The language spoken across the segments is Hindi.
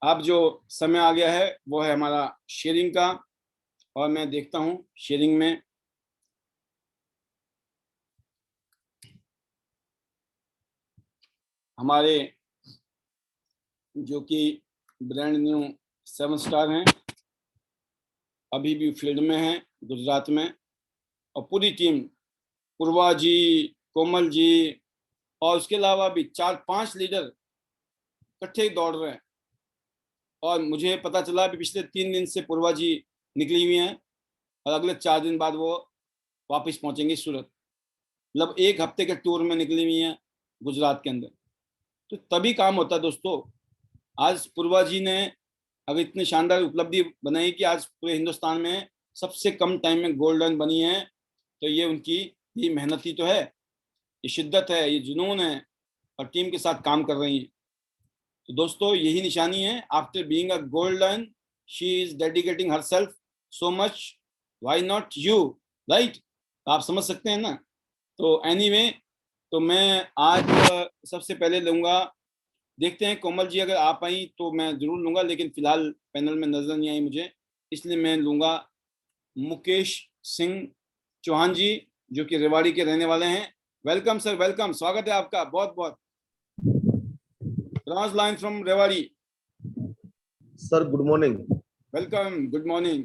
अब जो समय आ गया है वो है हमारा शेयरिंग का। और मैं देखता हूं शेयरिंग में हमारे जो कि ब्रांड न्यू 7 स्टार हैं, अभी भी फील्ड में हैं गुजरात में। और पूरी टीम, पूर्वा जी, कोमल जी, और उसके अलावा भी 4-5 लीडर इकट्ठे दौड़ रहे हैं। और मुझे पता चला भी पिछले 3 दिन से पूर्वा जी निकली हुई हैं और अगले 4 दिन बाद वो वापस पहुंचेंगे सूरत। मतलब 1 हफ्ते के टूर में निकली हुई हैं गुजरात के अंदर। तो तभी काम होता है दोस्तों। आज पूर्वा जी ने अगर इतनी शानदार उपलब्धि बनाई कि आज पूरे हिंदुस्तान में सबसे कम टाइम में गोल्ड रन बनी है, तो ये उनकी ये मेहनत ही तो है, ये शिद्दत है, ये जुनून है, और टीम के साथ काम कर रही है। तो दोस्तों यही निशानी है। After being a golden, she is dedicating herself so much, why not you, right? आप समझ सकते हैं ना। तो एनीवे, तो मैं आज सबसे पहले लूंगा, देखते हैं कोमल जी अगर आप आई तो मैं जरूर लूंगा, लेकिन फिलहाल पैनल में नजर नहीं आई मुझे, इसलिए मैं लूंगा मुकेश सिंह चौहान जी, जो कि रेवाड़ी के रहने वाले हैं। वेलकम सर, वेलकम, स्वागत है आपका बहुत बहुत। Bronze line from Rewari. Sir good morning. Welcome, good morning.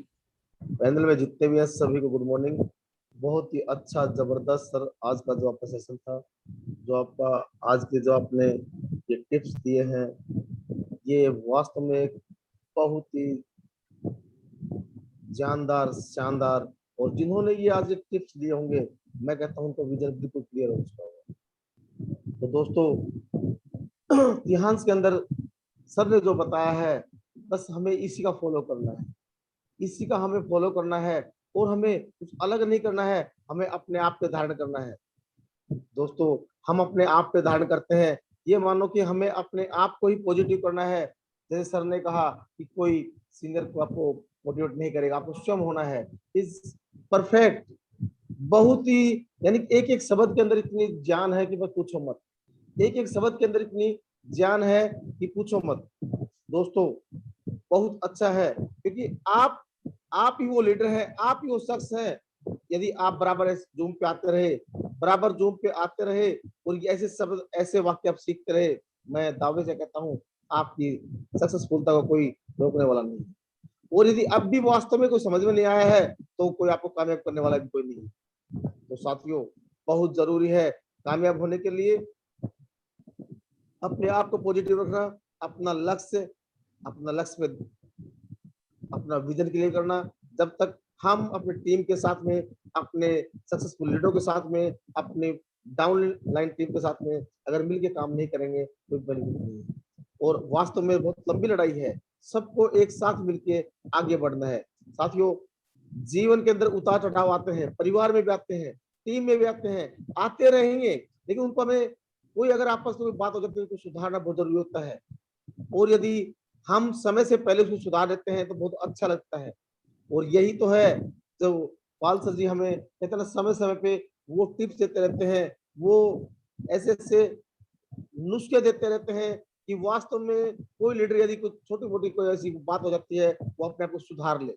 Panel में जितने भी हैं सभी को गुड मॉर्निंग। बहुत ही अच्छा जबरदस्त सर आज का जो आपका सेशन था, जो आपका आज के जो आपने ये टिप्स दिए हैं, ये वास्तव में एक बहुत ही जानदार शानदार, और जिन्होंने ये आज ये टिप्स दिए होंगे, मैं कहता हूँ उनको विजन बिल्कुल क्लियर हो चुका होगा। तो दोस्तों इतिहास के अंदर सर ने जो बताया है, बस हमें इसी का फॉलो करना है, इसी का हमें फॉलो करना है, और हमें कुछ अलग नहीं करना है, हमें अपने आप पे धारण करना है। दोस्तों हम अपने आप पे धारण करते हैं, ये मानो कि हमें अपने आप को ही पॉजिटिव करना है। जैसे सर ने कहा कि कोई सीनियर को आपको मोटिवेट नहीं करेगा, आपको स्वयं होना है। Is perfect. बहुत ही, यानी एक एक शब्द के अंदर इतनी जान है कि बस पूछो मत। एक एक शब्द के अंदर इतनी जान है कि पूछो मत। दोस्तों बहुत अच्छा है, क्योंकि आप ही वो लीडर है, आप ही वो शख्स है। यदि आप बराबर जूम पे आते रहे, बराबर जूम पे आते रहे, और ऐसे शब्द ऐसे वाक्य आप सीखते रहे, मैं दावे से कहता हूँ आपकी सक्सेसफुलता को कोई रोकने वाला नहीं है। और यदि अब भी वास्तव में कोई समझ में नहीं आया है, तो कोई आपको कामयाब करने वाला भी कोई नहीं है। तो साथियों बहुत जरूरी है कामयाब होने के लिए अपने आप को पॉजिटिव रखना, अपना लक्ष्य में अपना विजन क्लियर करना। जब तक हम अपने टीम के साथ में, अपने सक्सेसफुल लीडरों के साथ में, अपने डाउन लाइन टीम के साथ में अगर मिलके काम नहीं करेंगे तो बेनिफिट नहीं है। और वास्तव में बहुत लंबी लड़ाई है, सबको एक साथ मिलके आगे बढ़ना है। साथियों जीवन के अंदर उतार चढ़ाव आते हैं, परिवार में भी आते हैं, टीम में भी आते हैं, आते रहेंगे, लेकिन उनको हमें कोई अगर आपस में बात हो जाती है तो सुधारना बहुत जरूरी होता है। और यदि हम समय से पहले उसको सुधार देते हैं तो बहुत अच्छा लगता है। और यही तो है जो पाल सर जी हमें कहते हैं, समय समय पे वो टिप्स देते रहते हैं, वो ऐसे ऐसे नुस्खे देते रहते हैं कि वास्तव में कोई लीडर यदि कुछ छोटी मोटी कोई ऐसी बात हो जाती है, वो अपने आप को सुधार ले।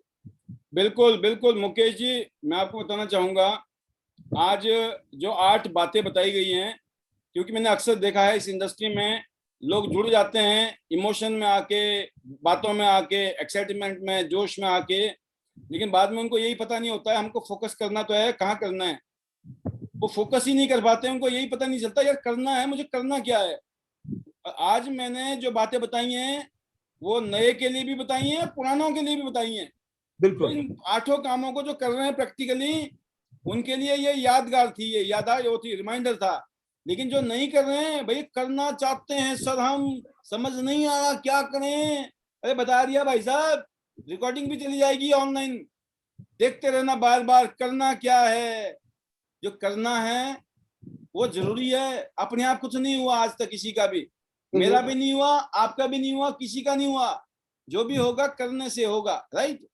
बिल्कुल बिल्कुल मुकेश जी, मैं आपको बताना चाहूंगा आज जो 8 बातें बताई गई हैं, क्योंकि मैंने अक्सर देखा है इस इंडस्ट्री में लोग जुड़ जाते हैं इमोशन में आके, बातों में आके, एक्साइटमेंट में, जोश में आके, लेकिन बाद में उनको यही पता नहीं होता है हमको फोकस करना तो है, कहाँ करना है। वो फोकस ही नहीं कर पाते, उनको यही पता नहीं चलता यार करना है, मुझे करना क्या है। आज मैंने जो बातें बताई हैं वो नए के लिए भी बताई हैं, पुरानों के लिए भी बताई हैं। तो बिल्कुल इन 8 कामों को जो कर रहे हैं प्रैक्टिकली, उनके लिए ये यादगार थी, ये यादगार वो थी, रिमाइंडर था। लेकिन जो नहीं कर रहे हैं भाई, करना चाहते हैं सर, हम समझ नहीं आ रहा क्या करें, अरे बता दिया भाई साहब, रिकॉर्डिंग भी चली जाएगी ऑनलाइन, देखते रहना बार बार, करना क्या है। जो करना है वो जरूरी है। अपने आप कुछ नहीं हुआ आज तक किसी का भी, मेरा भी नहीं हुआ, आपका भी नहीं हुआ, किसी का नहीं हुआ। जो भी होगा करने से होगा, राइट?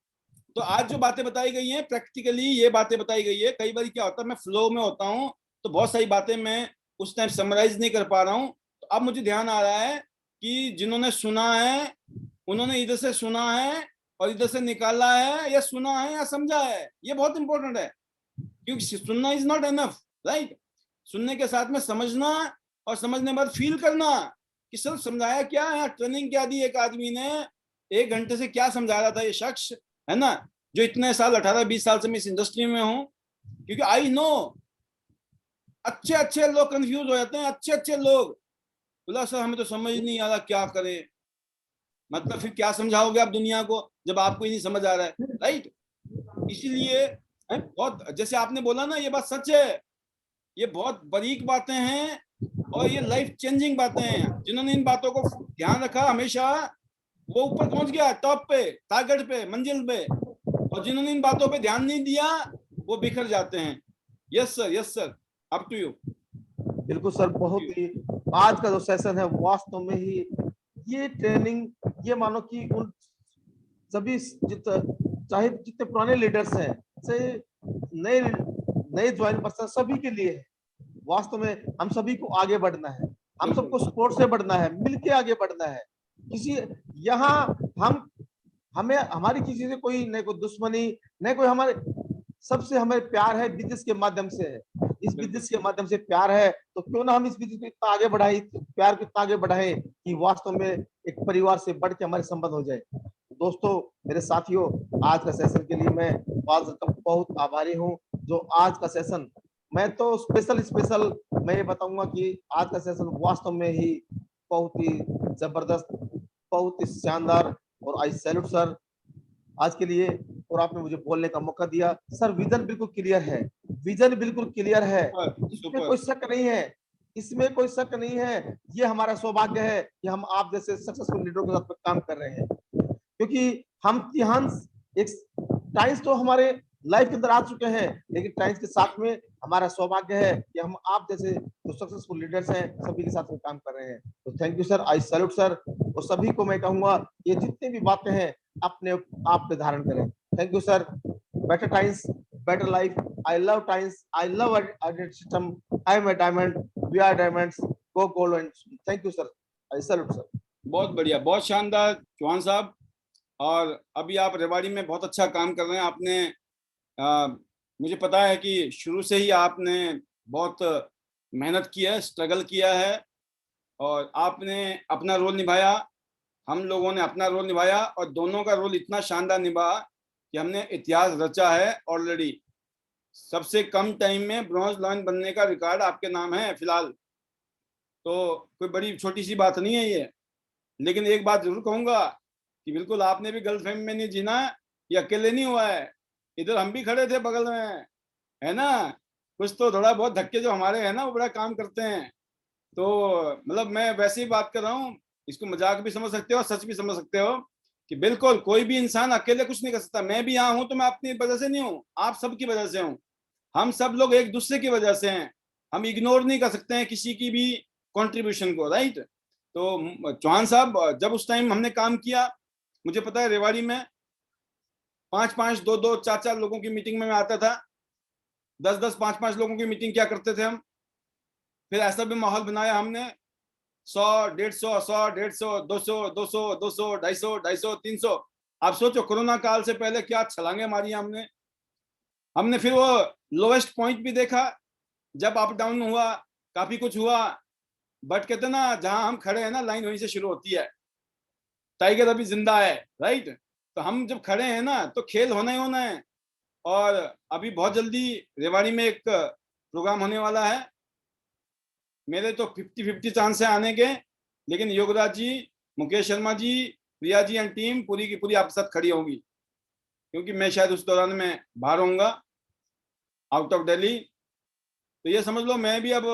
तो आज जो बातें बताई गई हैं प्रैक्टिकली, ये बातें बताई गई है। कई बार क्या होता है, मैं फ्लो में होता हूँ तो बहुत सारी बातें मैं उस टाइम समराइज नहीं कर पा रहा हूँ। तो अब मुझे ध्यान आ रहा है कि जिन्होंने सुना है उन्होंने इधर से सुना है और इधर से निकाला है, या सुना है या समझा है, ये बहुत इंपॉर्टेंट है। क्योंकि सुनना इज नॉट एनफ, राइट। सुनने के साथ में समझना, और समझने के बाद फील करना कि सर समझाया क्या है, ट्रेनिंग क्या दी एक आदमी ने, 1 घंटे से क्या समझा रहा था ये शख्स, है ना, जो इतने साल 18-20 साल से मैं इस इंडस्ट्री में हूं। क्योंकि आई नो अच्छे अच्छे लोग कंफ्यूज हो जाते हैं, अच्छे अच्छे लोग बोला सर हमें तो समझ नहीं आ रहा क्या करे। मतलब फिर क्या समझाओगे आप दुनिया को जब आपको ही नहीं समझ आ रहा है, राइट। इसीलिए बहुत, जैसे आपने बोला ना, ये बात सच है, ये बहुत बारीक बातें हैं और ये लाइफ चेंजिंग बातें हैं। जिन्होंने इन बातों को ध्यान रखा हमेशा, वो ऊपर पहुंच गया, टॉप पे, टारगेट पे, मंजिल पे। और जिन्होंने इन बातों पे ध्यान नहीं दिया, वो बिखर जाते हैं। Yes sir, yes sir, up to you. बिल्कुल सर, बहुत ही आज का जो सेशन है वास्तव में ही ये ट्रेनिंग, ये मानो कि उन सभी चाहे जितने पुराने लीडर्स हैं से नए नए ज्वाइन पर्सन सभी के लिए है। वास्तव में हम सभी को आगे बढ़ना है, हम सबको सपोर्ट से बढ़ना है, मिलके आगे बढ़ना है। किसी यहाँ हम हमें हमारी किसी से कोई न कोई दुश्मनी, न कोई हमारे, सबसे हमें प्यार है बिजनेस के माध्यम से है। इस बिजनेस के माध्यम से प्यार है, तो क्यों ना हम इस बिजनेस को इतना आगे बढ़ाए, प्यार को इतना आगे बढ़ाए कि वास्तव में एक परिवार से बढ़ के हमारे संबंध हो जाए। दोस्तों, मेरे साथियों, आज का सेशन के लिए मैं बहुत आभारी हूँ। जो आज का सेशन, मैं तो स्पेशल मैं ये बताऊंगा कि आज का सेशन वास्तव में ही बहुत ही जबरदस्त, बहुत ही शानदार, और आई सैल्यूट सर आज के लिए। और आपने मुझे बोलने का मौका दिया। सर विजन बिल्कुल क्लियर है, विजन बिल्कुल क्लियर है, इसमें कोई शक नहीं है, इसमें कोई शक नहीं है। ये हमारा सौभाग्य है कि हम आप जैसे सक्सेसफुल लीडरों के साथ काम कर रहे हैं, क्योंकि हम तिहांस एक टाइम्स तो हमारे लाइफ के अंदर आ चुके हैं, लेकिन टाइम्स के साथ में हमारा सौभाग्य है कि हम आप जैसे जो सक्सेसफुल लीडर्स हैं सभी के साथ में काम कर रहे हैं। तो thank you sir, I salute sir. और सभी को मैं कहूंगा ये जितनी भी बातें हैं अपने आप पे धारण करें। Thank you sir. Better times, better life. I love times, I love our system. I am a diamond, we are diamonds, go gold. Thank you sir, I salute sir. बहुत बढ़िया, बहुत शानदार चौहान साहब। और अभी आप रेवाड़ी में बहुत अच्छा काम कर रहे हैं। आपने मुझे पता है कि शुरू से ही आपने बहुत मेहनत की है, स्ट्रगल किया है, और आपने अपना रोल निभाया, हम लोगों ने अपना रोल निभाया, और दोनों का रोल इतना शानदार निभा कि हमने इतिहास रचा है ऑलरेडी। सबसे कम टाइम में ब्रॉन्ज लायन बनने का रिकॉर्ड आपके नाम है फिलहाल। तो कोई बड़ी छोटी सी बात नहीं है ये। लेकिन एक बात जरूर कहूंगा कि बिल्कुल आपने भी गर्ल फैमिली में नहीं जीना, ये अकेले नहीं हुआ है। इधर हम भी खड़े थे बगल में, है ना। कुछ तो थोड़ा बहुत धक्के जो हमारे हैं ना, वो बड़ा काम करते हैं। तो मतलब मैं वैसे ही बात कर रहा हूँ, इसको मजाक भी समझ सकते हो, सच भी समझ सकते हो कि बिल्कुल कोई भी इंसान अकेले कुछ नहीं कर सकता। मैं भी यहाँ हूँ तो मैं अपनी वजह से नहीं हूँ, आप सबकी वजह से हूँ। हम सब लोग एक दूसरे की वजह से हैं। हम इग्नोर नहीं कर सकते हैं किसी की भी कंट्रीब्यूशन को, राइट। तो चौहान साहब, जब उस टाइम हमने काम किया, मुझे पता है रेवाड़ी में 5-5, 2-2, 4-4 लोगों की मीटिंग में मैं आता था। 10-10, 5-5 लोगों की मीटिंग क्या करते थे हम। फिर ऐसा भी माहौल बनाया हमने, 100, 150, 100, 150, 200, 200, 200, 250, 250, 300। आप सोचो कोरोना काल से पहले क्या छलांगे मारी हमने। हमने फिर वो लोवेस्ट पॉइंट भी देखा, जब अप डाउन हुआ, काफी कुछ हुआ। बट कहते ना, जहां हम खड़े हैं ना, लाइन वहीं से शुरू होती है। टाइगर अभी जिंदा है, राइट। तो हम जब खड़े हैं ना, तो खेल होना ही होना है। और अभी बहुत जल्दी रेवाड़ी में एक प्रोग्राम होने वाला है। मेरे तो 50-50 चांस है आने के, लेकिन योगराज जी, मुकेश शर्मा जी, प्रिया जी एंड टीम पूरी की पूरी आपके साथ खड़ी होंगी, क्योंकि मैं शायद उस दौरान में बाहर होऊंगा, आउट ऑफ दिल्ली। तो ये समझ लो मैं भी अब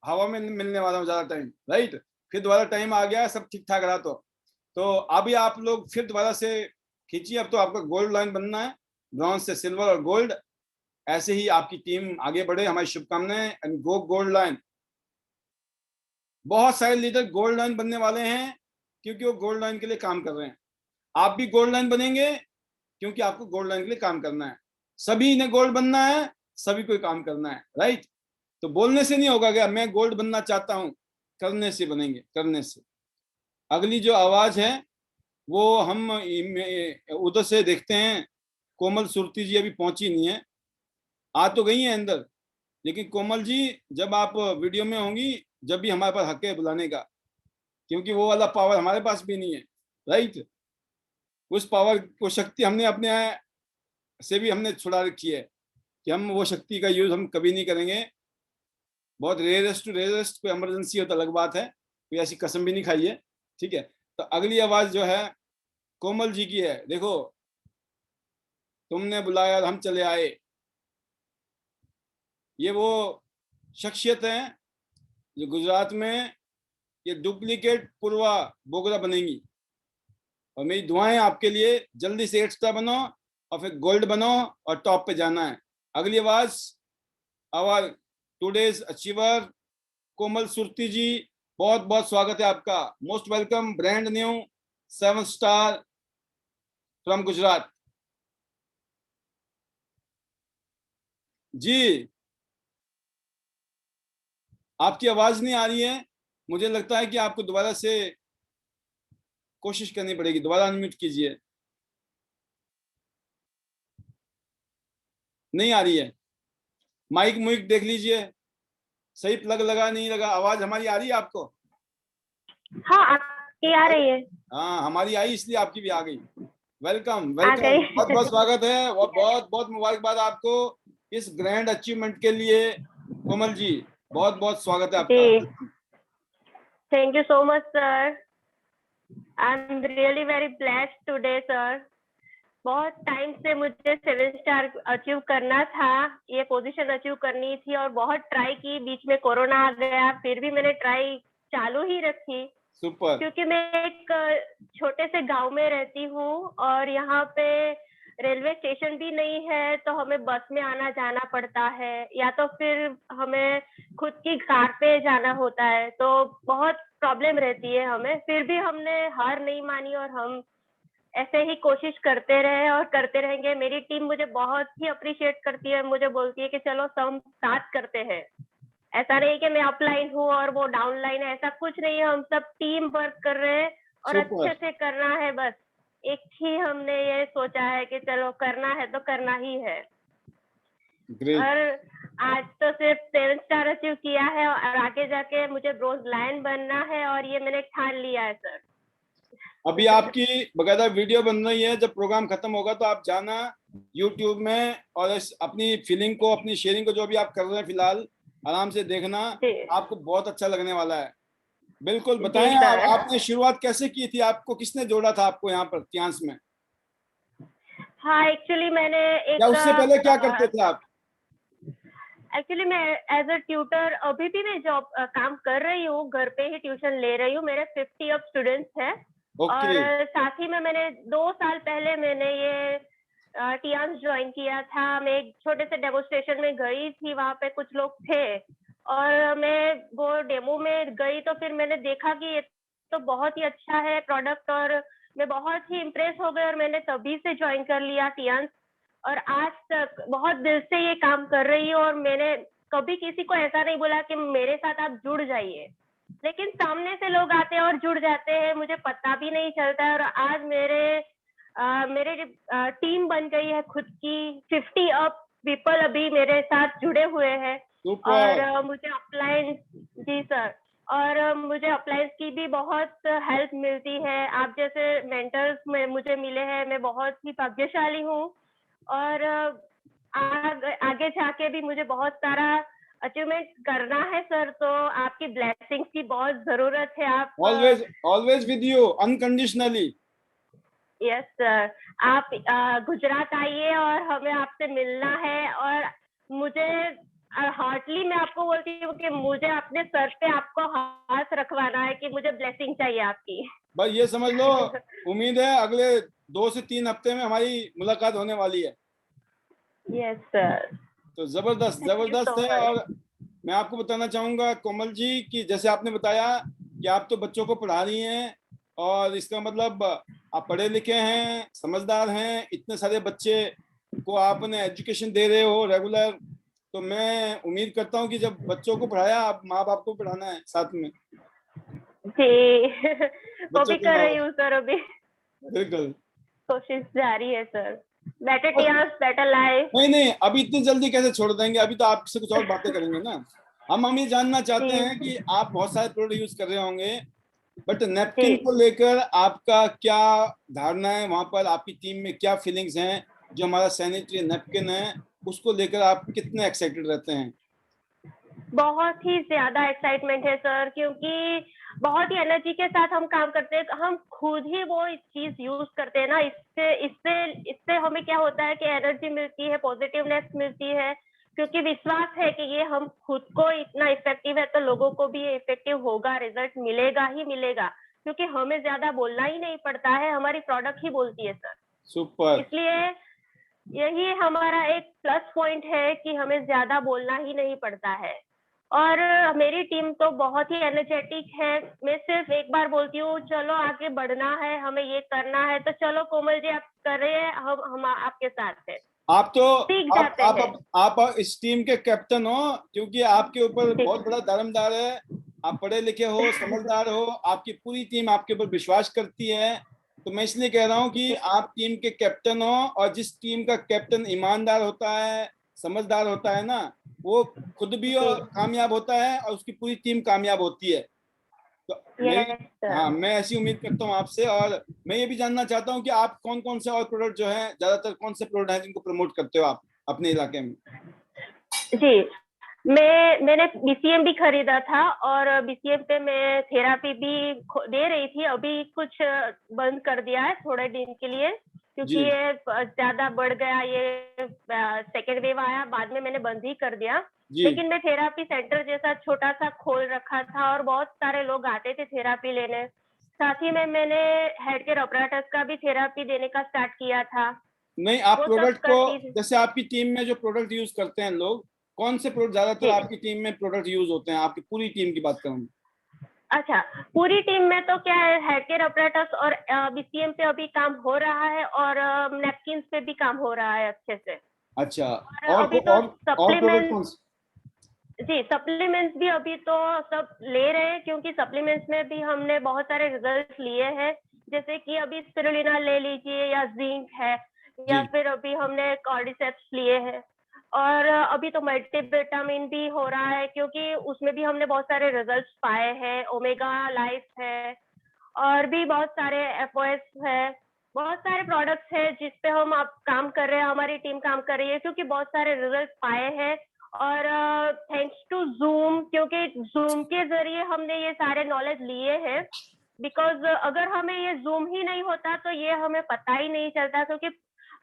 हवा में मिलने वाला हूँ ज्यादा टाइम, राइट। फिर दोबारा टाइम आ गया, सब ठीक ठाक रहा तो अभी आप लोग फिर दोबारा से खींचिए। अब तो आपका गोल्ड लाइन बनना है, ब्रॉन्ज से सिल्वर और गोल्ड। ऐसे ही आपकी टीम आगे बढ़े, हमारी शुभकामनाएं, एंड गो गोल्ड लाइन। बहुत सारे लीडर गोल्ड लाइन बनने वाले हैं, क्योंकि वो गोल्ड लाइन के लिए काम कर रहे हैं। आप भी गोल्ड लाइन बनेंगे, क्योंकि आपको गोल्ड लाइन के लिए काम करना है। सभी ने गोल्ड बनना है, सभी को काम करना है, राइट। तो बोलने से नहीं होगा क्या मैं गोल्ड बनना चाहता हूं, करने से बनेंगे, करने से। अगली जो आवाज है वो हम उधर से देखते हैं। कोमल सुरती जी अभी पहुंची नहीं है, आ तो गई हैं अंदर, लेकिन कोमल जी जब आप वीडियो में होंगी, जब भी हमारे पास हक है बुलाने का, क्योंकि वो वाला पावर हमारे पास भी नहीं है, राइट। उस पावर को, शक्ति हमने अपने से भी हमने छुड़ा रखी है कि हम वो शक्ति का यूज हम कभी नहीं करेंगे। बहुत रेयरेस्ट टू रेयरेस्ट, कोई इमरजेंसी हो तो अलग बात है, कोई ऐसी कसम भी नहीं खाई है, ठीक है। तो अगली आवाज जो है कोमल जी की है। देखो, तुमने बुलाया और हम चले आए, ये वो शख्सियत है जो गुजरात में ये डुप्लीकेट पूर्वा बोगरा बनेंगी। और मेरी दुआएं आपके लिए, जल्दी से 8 स्टार बनो और फिर गोल्ड बनो और टॉप पे जाना है। अगली आवाज, our today's achiever Komal Surti ji, बहुत बहुत स्वागत है आपका। Most welcome, brand new 7 star from Gujarat. जी, आपकी आवाज नहीं आ रही है, मुझे लगता है कि आपको दोबारा से कोशिश करनी पड़ेगी। दोबारा अनम्यूट कीजिए, नहीं आ रही है। माइक मुइक देख लीजिए, सही प्लग लगा नहीं लगा। आवाज हमारी आ रही है आपको? हाँ, आपकी आ रही है। हाँ, हमारी आई, इसलिए आपकी भी आ गई। वेलकम आ वेलकम, गई। बहुत बहुत स्वागत है और बहुत बहुत मुबारकबाद आपको इस ग्रैंड अचीवमेंट के लिए। कोमल जी, बहुत बहुत स्वागत है आपका। जी, thank you so much sir. I am really very blessed today sir. बहुत टाइम से मुझे 7 स्टार अचीव करना था, ये पोजीशन अचीव करनी थी और बहुत ट्राई की। बीच में कोरोना आ गया, फिर भी मैंने ट्राई चालू ही रखी। सुपर। क्योंकि मैं एक छोटे से गांव में रहती हूँ और यहाँ पे रेलवे स्टेशन भी नहीं है, तो हमें बस में आना जाना पड़ता है या तो फिर हमें खुद की कार पे जाना होता है, तो बहुत प्रॉब्लम रहती है हमें। फिर भी हमने हार नहीं मानी और हम ऐसे ही कोशिश करते रहे और करते रहेंगे। मेरी टीम मुझे बहुत ही अप्रिशिएट करती है, मुझे बोलती है कि चलो सब साथ करते हैं। ऐसा नहीं कि मैं अपलाइन हूँ और वो डाउनलाइन है, ऐसा कुछ नहीं है। हम सब टीम वर्क कर रहे हैं और सुपर। अच्छे से करना है। बस एक ही हमने ये सोचा है कि चलो करना है तो करना ही है। ग्रेट। और आज तो सिर्फ 7 स्टार अचीव किया है और आगे जाके मुझे ब्रोंज लायन बनना है और ये मैंने ठान लिया है सर। अभी आपकी बकायदा वीडियो बन रही है, जब प्रोग्राम खत्म होगा तो आप जाना YouTube में और अपनी फीलिंग को, अपनी शेयरिंग को, जो भी आप कर रहे हैं फिलहाल, आराम से देखना, आपको बहुत अच्छा लगने वाला है। बिल्कुल बताएं, आपने शुरुआत कैसे की थी? आपको किसने जोड़ा था आपको यहाँ पर तियांस में? हाँ, एक्चुअली मैंने या उससे पहले क्या करते थे आप? एक्चुअली मैं एज अ ट्यूटर अभी भी मैं जॉब काम कर रही हूँ, घर पे ही ट्यूशन ले रही हूँ। मेरे 50 अब स्टूडेंट्स हैं। और साथ ही में मैंने 2 साल पहले मैंने ये टियांस ज्वाइन किया था। मैं एक छोटे से डेमोस्ट्रेशन में गई थी, वहां पे कुछ लोग थे और मैं वो डेमो में गई तो फिर मैंने देखा कि ये तो बहुत ही अच्छा है प्रोडक्ट और मैं बहुत ही इम्प्रेस हो गई और मैंने तभी से ज्वाइन कर लिया टियांस। और आज तक बहुत दिल से ये काम कर रही हूँ और मैंने कभी किसी को ऐसा नहीं बोला कि मेरे साथ आप जुड़ जाइए, लेकिन सामने से लोग आते हैं और जुड़ जाते हैं, मुझे पता भी नहीं चलता है। और आज मेरे टीम बन गई है खुद की। 50 अप पीपल अभी मेरे साथ जुड़े हुए हैं। और मुझे अपलायंस, जी सर, और मुझे अपलायंस की भी बहुत हेल्प मिलती है। आप जैसे मेंटर्स में मुझे मिले हैं, मैं बहुत ही भाग्यशाली हूँ। और आगे जाके भी मुझे बहुत सारा अचीवमेंट करना है सर, तो आपकी ब्लेसिंग्स की बहुत जरूरत है। आप always with you unconditionally. Yes sir, आप गुजरात आइए और हमें आपसे मिलना है। और मुझे हार्टली मैं आपको बोलती हूँ कि मुझे अपने सर पे आपको हाथ रखवाना है कि मुझे ब्लेसिंग चाहिए आपकी। बस ये समझ लो, उम्मीद है अगले 2 से 3 हफ्ते में हमारी मुलाकात होने वाली है। Yes sir. तो जबरदस्त जबरदस्त है। और मैं आपको बताना चाहूंगा कोमल जी कि जैसे आपने बताया कि आप तो बच्चों को पढ़ा रही हैं, और इसका मतलब आप पढ़े लिखे हैं, समझदार हैं, इतने सारे बच्चे को आपने एजुकेशन दे रहे हो रेगुलर। तो मैं उम्मीद करता हूँ कि जब बच्चों को पढ़ाया, आप माँ बाप को पढ़ाना है साथ में। जी, वो भी कर रही हूँ सर अभी। बिल्कुल। कोशिश जारी है sir. Better Tiens, better life. नहीं नहीं, अभी इतनी जल्दी कैसे छोड़ देंगे, अभी तो आपसे कुछ और बातें करेंगे ना। हम ये जानना चाहते हैं कि आप बहुत सारे प्रोडक्ट यूज कर रहे होंगे, बट नैपकिन को लेकर आपका क्या धारणा है, वहां पर आपकी टीम में क्या फीलिंग्स हैं, जो हमारा सैनिटरी नैपकिन है उसको लेकर आप कितने एक्साइटेड रहते हैं? बहुत ही ज्यादा एक्साइटमेंट है सर, क्योंकि बहुत ही एनर्जी के साथ हम काम करते हैं। हम खुद ही वो चीज यूज करते हैं ना, इससे इससे इससे हमें क्या होता है कि एनर्जी मिलती है, पॉजिटिवनेस मिलती है, क्योंकि विश्वास है कि ये हम खुद को इतना इफेक्टिव है तो लोगों को भी ये इफेक्टिव होगा, रिजल्ट मिलेगा ही मिलेगा, क्योंकि हमें ज्यादा बोलना ही नहीं पड़ता है, हमारी प्रोडक्ट ही बोलती है सर। सुपर। इसलिए यही हमारा एक प्लस पॉइंट है कि हमें ज्यादा बोलना ही नहीं पड़ता है। और मेरी टीम तो बहुत ही एनर्जेटिक है। मैं सिर्फ एक बार बोलती हूँ चलो आगे बढ़ना है, हमें ये करना है, तो चलो कोमल जी आप कर रहे हैं, हम आपके साथ हैं। आप तो सीख जाते हैं। आप इस टीम के कैप्टन हो, क्योंकि आपके ऊपर बहुत बड़ा दारोमदार है। आप पढ़े लिखे हो, समझदार हो, आपकी पूरी टीम आपके ऊपर विश्वास करती है। तो मैं इसलिए कह रहा हूँ कि आप टीम के कैप्टन हो, और जिस टीम का कैप्टन ईमानदार होता है, समझदार होता है ना, वो खुद भी कामयाब होता है और उसकी पूरी टीम कामयाब होती है। तो हाँ, मैं ऐसी उम्मीद करता हूँ आपसे। और मैं ये भी जानना चाहता हूँ कि आप कौन कौन से और प्रोडक्ट जो है, ज्यादातर कौन से प्रोडक्ट हैं जिनको प्रमोट करते हो आप अपने इलाके में? जी, मैंने बीसीएम भी खरीदा था, और बीसीएम पे मैं थेरापी भी दे रही थी। अभी कुछ बंद कर दिया है थोड़े दिन के लिए, क्योंकि ये ज्यादा बढ़ गया, ये सेकेंड वेव आया, बाद में मैंने बंद ही कर दिया। लेकिन मैं थेरापी सेंटर जैसा छोटा सा खोल रखा था, और बहुत सारे लोग आते थे थेरापी लेने। साथ ही में मैंने हेड केयर ऑपरेटर्स का भी थेरापी देने का स्टार्ट किया था। नहीं, आप प्रोडक्ट को, जैसे आपकी टीम में जो प्रोडक्ट यूज करते हैं लोग, कौन से प्रोडक्ट ज्यादातर आपकी टीम में प्रोडक्ट यूज होते हैं? आपकी पूरी टीम की बात करूँ। अच्छा, पूरी टीम में तो क्या है, हेड केयर ऑपरेटर्स और बीसीएम पे अभी काम हो रहा है, और नैपकिन्स पे भी काम हो रहा है अच्छे से। अच्छा, और अभी तो सप्लीमेंट्स? जी, सप्लीमेंट्स भी अभी तो सब ले रहे हैं, क्योंकि सप्लीमेंट्स में भी हमने बहुत सारे रिजल्ट लिए हैं। जैसे कि अभी स्पिरुलिना ले लीजिए, या जिंक है, या फिर अभी हमने कॉर्डिसेप्स लिए हैं, और अभी तो मल्टीविटामिन भी हो रहा है, क्योंकि उसमें भी हमने बहुत सारे रिजल्ट्स पाए हैं। ओमेगा लाइफ है, और भी बहुत सारे एफओएस है, बहुत सारे प्रोडक्ट्स है जिस पे हम अब काम कर रहे हैं, हमारी टीम काम कर रही है, क्योंकि बहुत सारे रिजल्ट पाए हैं। और थैंक्स टू जूम, क्योंकि जूम के जरिए हमने ये सारे नॉलेज लिए हैं। बिकॉज अगर हमें ये जूम ही नहीं होता तो ये हमें पता ही नहीं चलता, क्योंकि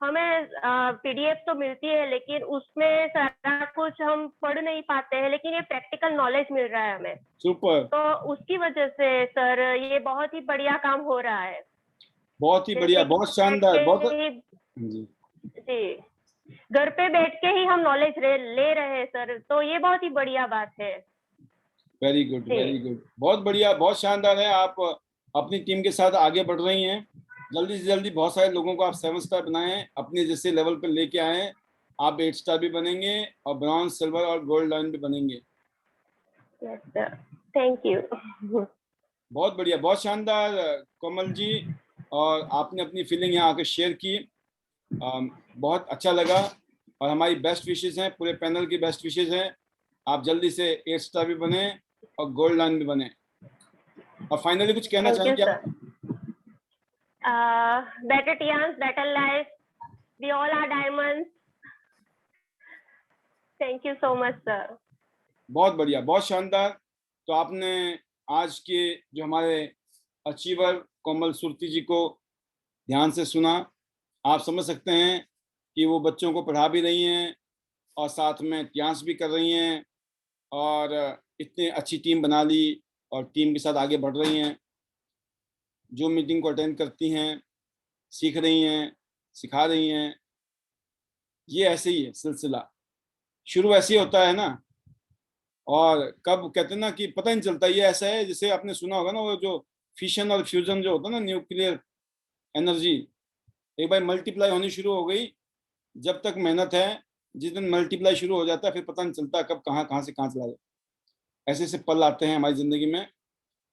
हमें पीडीएफ तो मिलती है, लेकिन उसमें सारा कुछ हम पढ़ नहीं पाते हैं, लेकिन ये प्रैक्टिकल नॉलेज मिल रहा है हमें। सुपर। तो उसकी वजह से सर ये बहुत ही बढ़िया काम हो रहा है। बहुत ही बढ़िया, बहुत शानदार, बहुत जी, घर पे बैठ के ही हम नॉलेज ले रहे हैं सर, तो ये बहुत ही बढ़िया बात है। वेरी गुड, वेरी गुड, बहुत बढ़िया, बहुत शानदार है। आप अपनी टीम के साथ आगे बढ़ रही हैं। जल्दी से जल्दी बहुत सारे लोगों को आप 7 स्टार बनाएं, अपने जैसे लेवल पर लेके आए। आप 8 स्टार भी बनेंगे, और ब्रॉन्ज, सिल्वर और गोल्ड लाइन भी बनेंगे। Thank you. बहुत बढ़िया, बहुत शानदार कोमल जी। और आपने अपनी फीलिंग यहाँ आकर शेयर की, बहुत अच्छा लगा। और हमारी बेस्ट विशेष हैं, पूरे पैनल की बेस्ट विशेष हैं। आप जल्दी से 8 स्टार भी बने और गोल्ड लाइन भी बने। और फाइनली कुछ कहना चाहेंगे आप? Better Tiens, better life, we all are diamonds. Thank you so much sir. बहुत बढ़िया, बहुत शानदार। तो आपने आज के जो हमारे अचीवर कोमल सुरती जी को ध्यान से सुना। आप समझ सकते हैं कि वो बच्चों को पढ़ा भी रही हैं और साथ में टियान्स भी कर रही हैं, और इतनी अच्छी टीम बना ली, और टीम के साथ आगे बढ़ रही हैं। जो मीटिंग को अटेंड करती हैं, सीख रही हैं, सिखा रही हैं। ये ऐसे ही है सिलसिला, शुरू ऐसे ही होता है ना। और कब कहते हैं ना कि पता नहीं चलता। ये ऐसा है जैसे आपने सुना होगा ना, वो जो फिशन और फ्यूजन जो होता है ना, न्यूक्लियर एनर्जी, एक बार मल्टीप्लाई होनी शुरू हो गई, जब तक मेहनत है, जिस दिन मल्टीप्लाई शुरू हो जाता है फिर पता नहीं चलता कब कहाँ से कहाँ चला जाए। ऐसे ऐसे पल आते हैं हमारी जिंदगी में,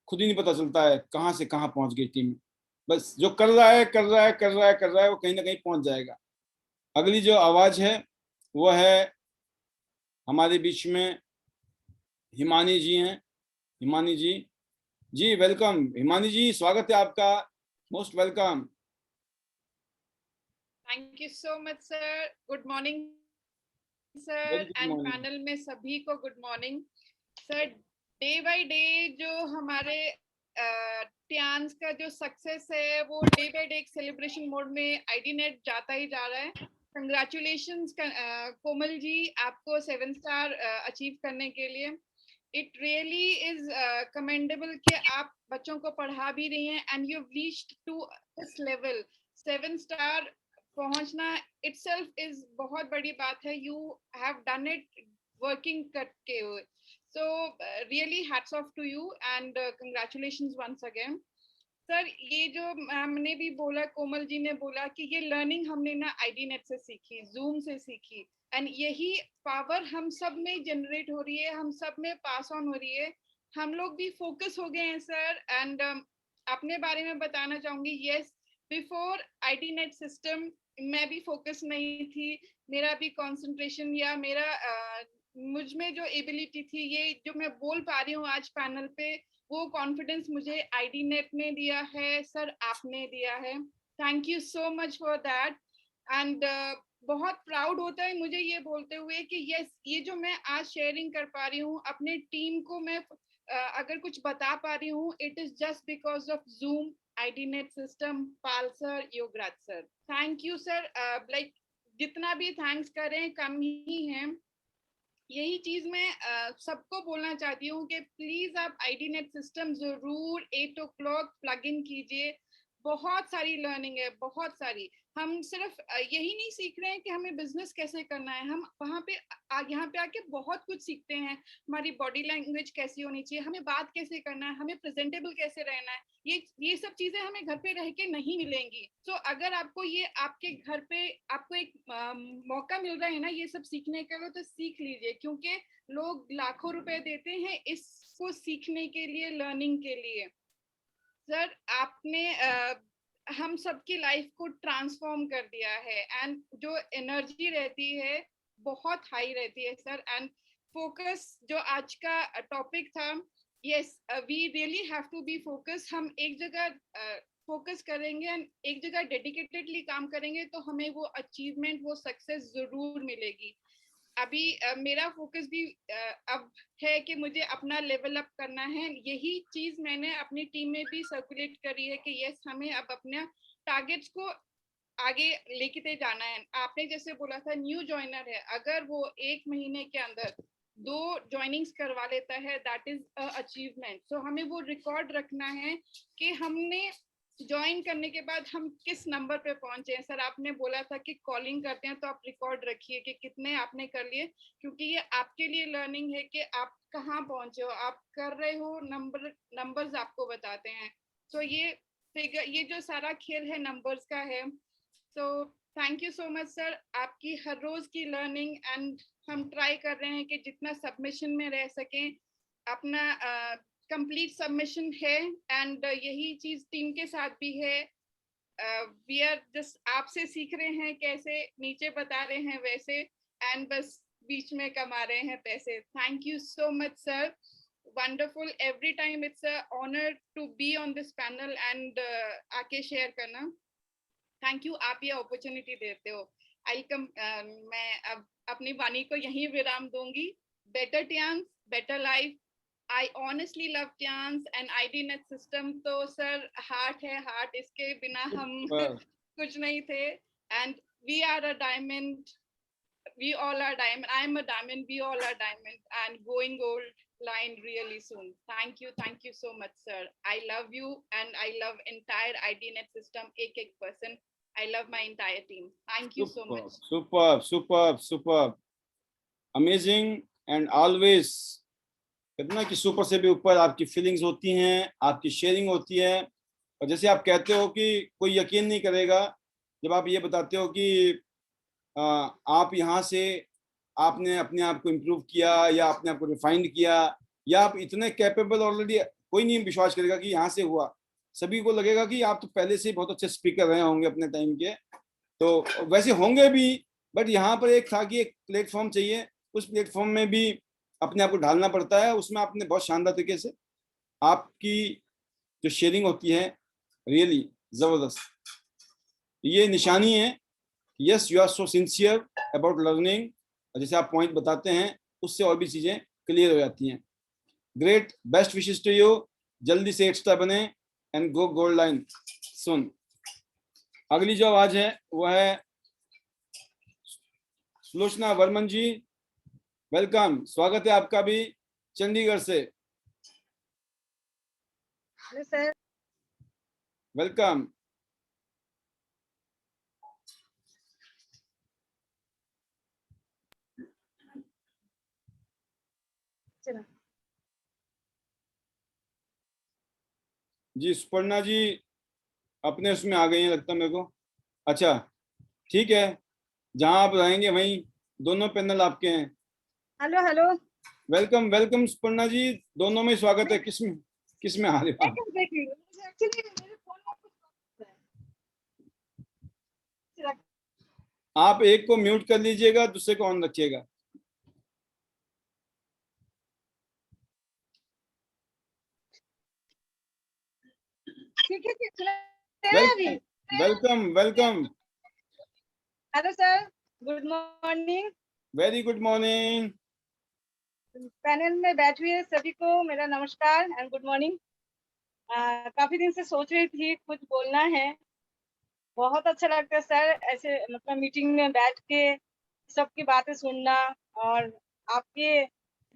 खुद ही नहीं पता चलता है कहाँ से कहाँ पहुंच गई टीम। बस जो कर रहा है कर रहा है कर रहा है कर रहा है वो कहीं ना कहीं पहुंच जाएगा। अगली जो आवाज है वो है हमारे बीच में हिमानी जी हैं। हिमानी जी, जी वेलकम। हिमानी जी स्वागत है आपका, most welcome. Thank you so much sir. Good morning sir very good and morning. Panel में सभी को good morning sir. Day by day जो हमारे टियान्स का जो सक्सेस है वो डे बाय डे एक सेलिब्रेशन मोड में आईडीनेट जाता ही जा रहा है। कंग्रेचुलेशंस कोमल जी आपको 7 स्टार अचीव करने के लिए। इट रियली इज कमेंडेबल कि आप बच्चों को पढ़ा भी रही हैं and you reached to this level. 7 star पहुंचना itself is बहुत बड़ी बात है। You have done it working करके हुए। So really hats off to you and congratulations once again. Sir ये जो मैम ने भी बोला, कोमल जी ने बोला कि ये लर्निंग हमने ना आईडीनेट से सीखी, जूम से सीखी एंड यही पावर हम सब में जनरेट हो रही है, हम सब में पास ऑन हो रही है। हम लोग भी फोकस हो गए हैं सर एंड अपने बारे में बताना चाहूंगी। यस, बिफोर आईडीनेट सिस्टम मैं भी फोकस नहीं थी, मेरा भी कंसंट्रेशन या मेरा मुझ में जो एबिलिटी थी, ये जो मैं बोल पा रही हूँ आज पैनल पे, वो कॉन्फिडेंस मुझे आईडीनेट ने दिया है सर, आपने दिया है। Thank you so much for that and बहुत प्राउड होता है मुझे ये बोलते हुए कि यस, ये जो मैं आज शेयरिंग कर पा रही हूँ अपने टीम को, मैं अगर कुछ बता पा रही हूँ, it is just because of Zoom, IDNet system, Paul sir, Yograj sir. Thank you sir. Like जितना भी थैंक्स करें कम ही है। यही चीज मैं सबको बोलना चाहती हूँ कि प्लीज आप आईडीनेट सिस्टम जरूर 8 o'clock प्लग इन कीजिए। बहुत सारी लर्निंग है, बहुत सारी। हम सिर्फ यही नहीं सीख रहे हैं कि हमें बिजनेस कैसे करना है, हम वहाँ पे यहाँ पे आके बहुत कुछ सीखते हैं। हमारी बॉडी लैंग्वेज कैसी होनी चाहिए, हमें बात कैसे करना है, हमें प्रेजेंटेबल कैसे रहना है, ये सब चीजें हमें घर पे रह के नहीं मिलेंगी। तो अगर आपको ये आपके घर पे आपको एक मौका मिल रहा है ना ये सब सीखने के लिए, तो सीख लीजिए, क्योंकि लोग लाखों रुपए देते हैं इसको सीखने के लिए, लर्निंग के लिए। सर आपने हम सबकी लाइफ को ट्रांसफॉर्म कर दिया है एंड जो एनर्जी रहती है बहुत हाई रहती है सर। एंड फोकस जो आज का टॉपिक था, yes we really have to be focus. हम एक जगह फोकस करेंगे एंड एक जगह डेडिकेटेडली काम करेंगे तो हमें वो अचीवमेंट, वो सक्सेस जरूर मिलेगी। अभी मेरा फोकस भी अब है कि मुझे अपना लेवल अप करना है। यही चीज मैंने अपनी टीम में भी सर्कुलेट करी है कि यस, हमें अब अपने टारगेट्स को आगे लेके जाना है। आपने जैसे बोला था न्यू ज्वाइनर है, अगर वो 1 महीने के अंदर 2 ज्वाइनिंग्स करवा लेता है, दैट इज अचीवमेंट। सो हमें वो रिकॉर्ड रखना है कि हमने ज्वाइन करने के बाद हम किस नंबर पे पहुंचे हैं। सर आपने बोला था कि कॉलिंग करते हैं तो आप रिकॉर्ड रखिए कि कितने आपने कर लिए, क्योंकि ये आपके लिए लर्निंग है कि आप कहाँ पहुंचे हो, आप कर रहे हो, नंबर्स आपको बताते हैं। सो ये जो सारा खेल है नंबर्स का है। So thank you so much sir, आपकी हर रोज की लर्निंग एंड हम ट्राई कर रहे हैं कि जितना सबमिशन में रह सकें अपना कंप्लीट सबमिशन है एंड यही चीज टीम के साथ भी है। वी आर जस्ट आपसे सीख रहे हैं कैसे, नीचे बता रहे हैं वैसे, एंड बस बीच में कमा रहे हैं पैसे। Thank you so much sir, wonderful. Every time it's a honour to be on this panel and आके शेयर करना। थैंक यू, आप ये अपॉर्चुनिटी देते हो। मैं अब अपनी वाणी को यहीं विराम दूंगी। Better Tiens, better life. I honestly love Tians and IDNet system। तो सर हार्ट है, हार्ट, इसके बिना हम कुछ नहीं थे। And we are a diamond, we all are diamond, I am a diamond, we all are diamond and going gold line really soon। Thank you so much sir। I love you and I love entire IDNet system, एक person। I love my entire team। Thank you so much। Superb, amazing and always कितना कि सुपर से भी ऊपर आपकी फीलिंग्स होती हैं, आपकी शेयरिंग होती है। और जैसे आप कहते हो कि कोई यकीन नहीं करेगा जब आप ये बताते हो कि आप यहाँ से आपने अपने आप को इम्प्रूव किया या अपने आप को रिफाइंड किया या आप इतने कैपेबल ऑलरेडी, कोई नहीं विश्वास करेगा कि यहाँ से हुआ। सभी को लगेगा कि आप तो पहले से ही बहुत अच्छे स्पीकर रहे होंगे अपने टाइम के, तो वैसे होंगे भी, बट यहाँ पर एक था कि एक प्लेटफॉर्म चाहिए, उस प्लेटफॉर्म में भी अपने आप को ढालना पड़ता है। उसमें आपने बहुत शानदार तरीके से आपकी जो शेयरिंग होती है रियली जबरदस्त, ये निशानी है yes you are so sincere about learning. जैसे आप पॉइंट बताते हैं उससे और भी चीजें क्लियर हो जाती हैं। Great, best wishes to you, जल्दी से एक्स्ट्रा बने एंड गो गोल्ड लाइन सुन। अगली जो आवाज है वो है सुलोचना वर्मन जी, वेलकम, स्वागत है आपका भी चंडीगढ़ से। Hello sir. वेलकम। चलो जी सुपर्णा जी अपने उसमें आ गई हैं लगता है मेरे को। अच्छा ठीक है, जहां आप रहेंगे वहीं दोनों पैनल आपके हैं। Hello hello. Welcome welcome Suparna ji, दोनों में स्वागत है। किस में आ रहे हो आप? एक्चुअली मेरे फोन में कुछ प्रॉब्लम है। आप एक को म्यूट कर लीजिएगा, दूसरे को ऑन रखिएगा। ठीक है ठीक है। Welcome welcome. Hello sir, good morning. Very good morning. Panel में बैठे हुए सभी को मेरा नमस्कार एंड गुड मॉर्निंग। काफी दिन से सोच रही थी कुछ बोलना है, बहुत अच्छा लगता है सर ऐसे मतलब मीटिंग में बैठ के सबकी बातें सुनना, और आपके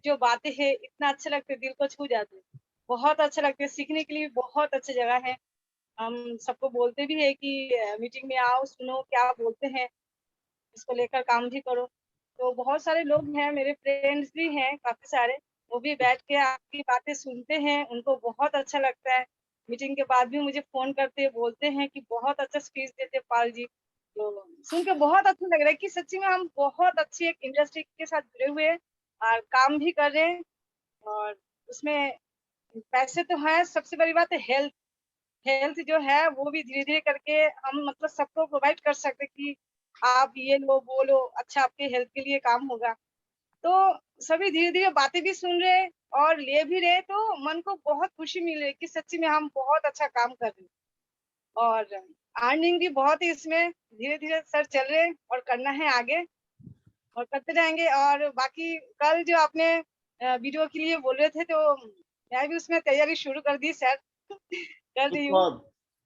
जो बातें हैं इतना अच्छा लगता है, दिल को छू जाते हैं, बहुत अच्छा लगता है, सीखने के लिए बहुत अच्छी जगह है। हम सबको बोलते भी है कि मीटिंग में आओ, सुनो क्या बोलते हैं, इसको लेकर काम भी करो। तो बहुत सारे लोग हैं, मेरे फ्रेंड्स भी हैं काफी सारे, वो भी बैठ के आपकी बातें सुनते हैं, उनको बहुत अच्छा लगता है। मीटिंग के बाद भी मुझे फोन करते बोलते हैं कि बहुत अच्छा स्पीच देते पाल जी। तो सुन के बहुत अच्छा लग रहा है कि सच्ची में हम बहुत अच्छी एक इंडस्ट्री के साथ जुड़े हुए हैं और काम भी कर रहे हैं, और उसमें पैसे तो है, सबसे बड़ी बात है हेल्थ। हेल्थ जो है वो भी धीरे धीरे करके हम मतलब सबको प्रोवाइड कर सकते कि आप ये लो वो लो, अच्छा आपके हेल्थ के लिए काम होगा। तो सभी धीरे धीरे बातें भी सुन रहे और ले भी रहे, तो मन को बहुत खुशी मिल रही है कि सच्ची में हम बहुत अच्छा काम कर रहे हैं, और अर्निंग भी बहुत ही इसमें धीरे धीरे सर चल रहे हैं और करना है आगे और करते रहेंगे। और बाकी कल जो आपने वीडियो के लिए बोल रहे थे, तो मैं भी उसमें तैयारी शुरू कर दी सर, कर रही हूँ।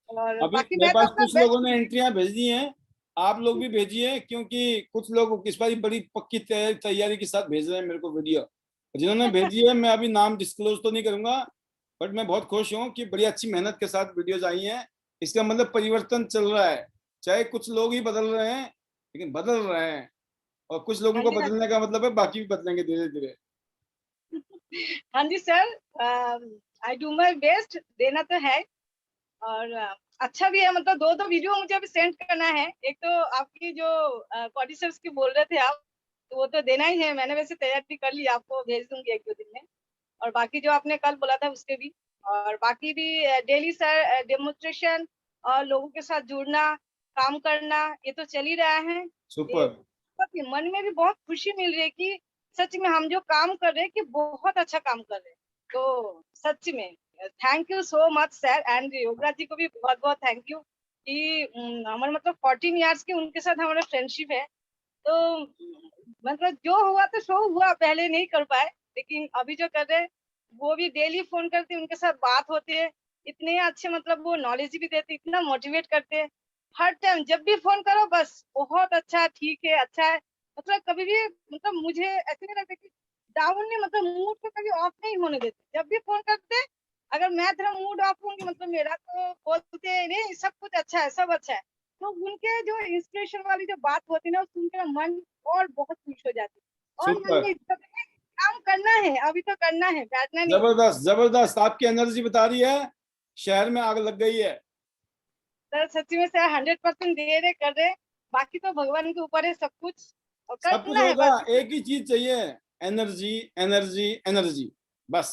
और अभी बाकी मेरे मैं तो पास अपना कुछ बेस्ट। लोगों ने एंट्रियां भेज दी हैं, आप लोग भी भेजिए, क्योंकि कुछ लोग इस बार बड़ी पक्की तैयारी के साथ भेज रहे हैं मेरे को वीडियो। जिन्होंने भेजी है मैं अभी नाम डिस्क्लोज तो नहीं करूंगा, बट मैं बहुत खुश हूँ कि बड़ी अच्छी मेहनत के साथ वीडियोज आई हैं। इसका मतलब परिवर्तन चल रहा है, चाहे कुछ लोग ही बदल रहे हैं लेकिन बदल रहे हैं, और कुछ लोगों हाँ को जी हाँ बदलने का मतलब है बाकी भी बदलेंगे धीरे धीरे। हाँ जी sir, I do my best, देना तो है। और अच्छा भी है, मतलब दो दो वीडियो मुझे अभी सेंड करना है। एक तो आपकी जो प्रोड्यूसर्स की बोल रहे थे आप, तो वो तो देना ही है, मैंने वैसे तैयारी कर ली, आपको भेज दूंगी एक दो दिन में। और बाकी जो आपने कल बोला था उसके भी, और बाकी भी डेली सर डेमोन्स्ट्रेशन और लोगों के साथ जुड़ना, काम करना, ये तो चल ही रहा है। ये सुपर। मन में भी बहुत खुशी मिल रही है कि सच में हम जो काम कर रहे हैं कि बहुत अच्छा काम कर रहे हैं। तो सच में thank you so much sir, and Yograj ji को भी बहुत बहुत थैंक यू कि हमारे मतलब 14 इयर्स के उनके साथ हमारा फ्रेंडशिप है। तो मतलब जो हुआ तो शो हुआ, पहले नहीं कर पाए, लेकिन अभी जो कर रहे हैं वो भी डेली फोन करते, उनके साथ बात होती है, इतने अच्छे मतलब वो नॉलेज भी देते, इतना मोटिवेट करते हैं। हर टाइम जब भी फोन करो बस बहुत अच्छा, ठीक है, अच्छा है, मतलब कभी भी मतलब मुझे ऐसे नहीं लगता कि डाउन नहीं, मतलब मूड को कभी ऑफ नहीं होने देते। जब भी फोन करते, अगर मैं थोड़ा मूड ऑफ होंगी मतलब मेरा, तो बोलते हैं नहीं सब कुछ अच्छा है, सब अच्छा है। तो उनके जो इंस्पिरेशन वाली जो बात होती है ना, सुन के मन और बहुत खुश हो जाती है, और मन सुपर, में काम करना है, अभी तो करना है, बैठना नहीं। जबरदस्त जबरदस्त, आपकी एनर्जी बता रही है शहर में आग लग गई है। सर सच्ची में सर 100% दे रहे, कर रहे, बाकी तो भगवान के ऊपर है सब कुछ, और सब कुछ करना है होगा, बस। एक ही चीज चाहिए, एनर्जी एनर्जी एनर्जी, बस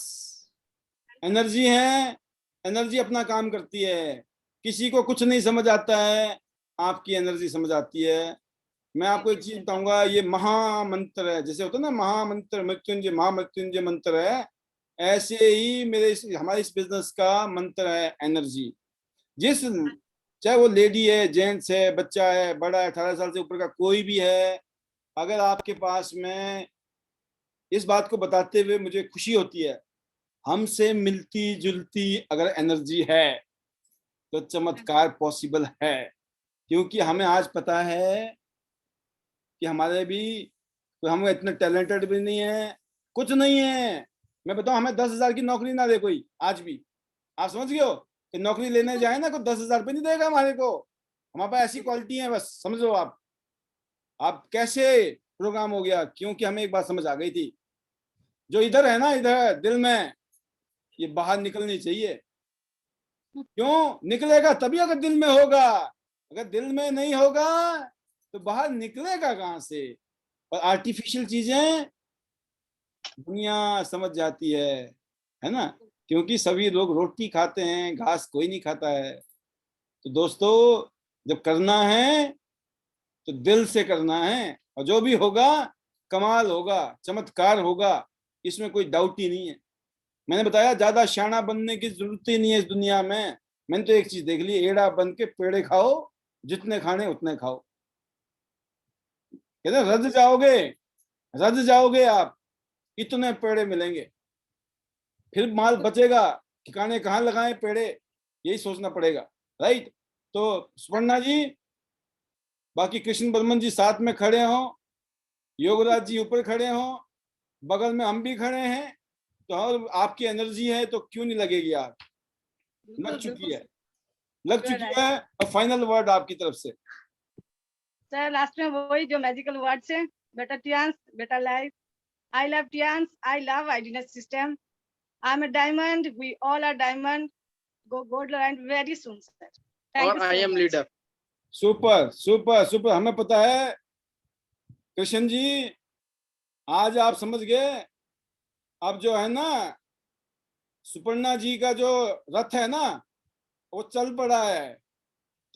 एनर्जी है एनर्जी अपना काम करती है। किसी को कुछ नहीं समझ आता है, आपकी एनर्जी समझ आती है। मैं आपको एक चीज बताऊंगा, ये महामंत्र है, जैसे होता है ना महामंत्र, मृत्युंजय महामृत्युंजय मंत्र है, ऐसे ही हमारे इस बिजनेस का मंत्र है एनर्जी। जिस चाहे वो लेडी है, जेंट्स है, बच्चा है, बड़ा है, 18 साल से ऊपर का कोई भी है, अगर आपके पास में इस बात को बताते हुए मुझे खुशी होती है, हमसे मिलती जुलती अगर एनर्जी है तो चमत्कार पॉसिबल है। क्योंकि हमें आज पता है कि हमारे भी हम इतने टैलेंटेड भी नहीं है, कुछ नहीं है। मैं बताऊं, हमें 10,000 की नौकरी ना दे कोई आज भी, आप समझ गए हो कि नौकरी लेने जाए ना, कोई 10,000 रुपये नहीं देगा हमारे को। हमारे पास ऐसी क्वालिटी है, बस समझो आप कैसे प्रोग्राम हो गया। क्योंकि हमें एक बात समझ आ गई थी, जो इधर है ना, इधर दिल में, ये बाहर निकलनी चाहिए। क्यों निकलेगा? तभी अगर दिल में होगा, अगर दिल में नहीं होगा तो बाहर निकलेगा कहां से? और आर्टिफिशियल चीजें दुनिया समझ जाती है ना, क्योंकि सभी लोग रोटी खाते हैं, घास कोई नहीं खाता है। तो दोस्तों, जब करना है तो दिल से करना है, और जो भी होगा कमाल होगा, चमत्कार होगा, इसमें कोई डाउट ही नहीं है। मैंने बताया ज्यादा शाना बनने की जरूरत ही नहीं है इस दुनिया में। मैंने तो एक चीज देख ली, एड़ा बन के पेड़े खाओ, जितने खाने उतने खाओ। कहते रज जाओगे आप, इतने पेड़े मिलेंगे, फिर माल बचेगा, ठिकाने कहाँ लगाएं पेड़े, यही सोचना पड़ेगा। राइट? तो सुपर्णा जी, बाकी कृष्ण बर्मन जी साथ में खड़े हो, योगराज जी ऊपर खड़े हो, बगल में हम भी खड़े हैं, तो और आपकी एनर्जी है तो क्यों नहीं लगेगी यार? लग चुकी है। और फाइनल वर्ड आपकी तरफ से। सर लास्ट में वही जो मैजिकल वर्ड्स है, better Tiens, better life. I love Tians. I love IDNet system. I'm a diamond. We all are diamond. Go gold line very soon, sir. और I am leader. Super super super. हमें पता है कृष्ण जी, आज आप समझ गए। अब जो है ना, सुपर्णा जी का जो रथ है ना, वो चल पड़ा है।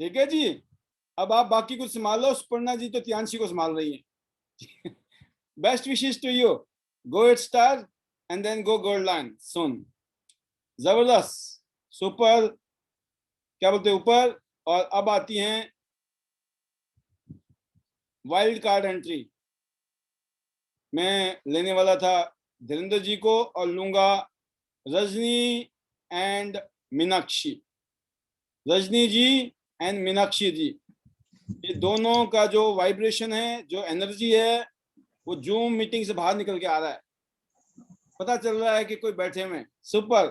ठीक है जी, अब आप बाकी कुछ संभालो। सुपर्णा जी तो त्यांशी को संभाल रही है। Best wishes to you, go it star and then go gold line soon. जबरदस्त, सुपर, क्या बोलते ऊपर। और अब आती हैं वाइल्ड कार्ड एंट्री। मैं लेने वाला था धीरेन्द्र जी को, और लूंगा रजनी एंड मीनाक्षी। रजनी जी एंड मीनाक्षी जी, ये दोनों का जो वाइब्रेशन है, जो एनर्जी है, वो जूम मीटिंग से बाहर निकल के आ रहा है। पता चल रहा है कि कोई बैठे हुए। Super,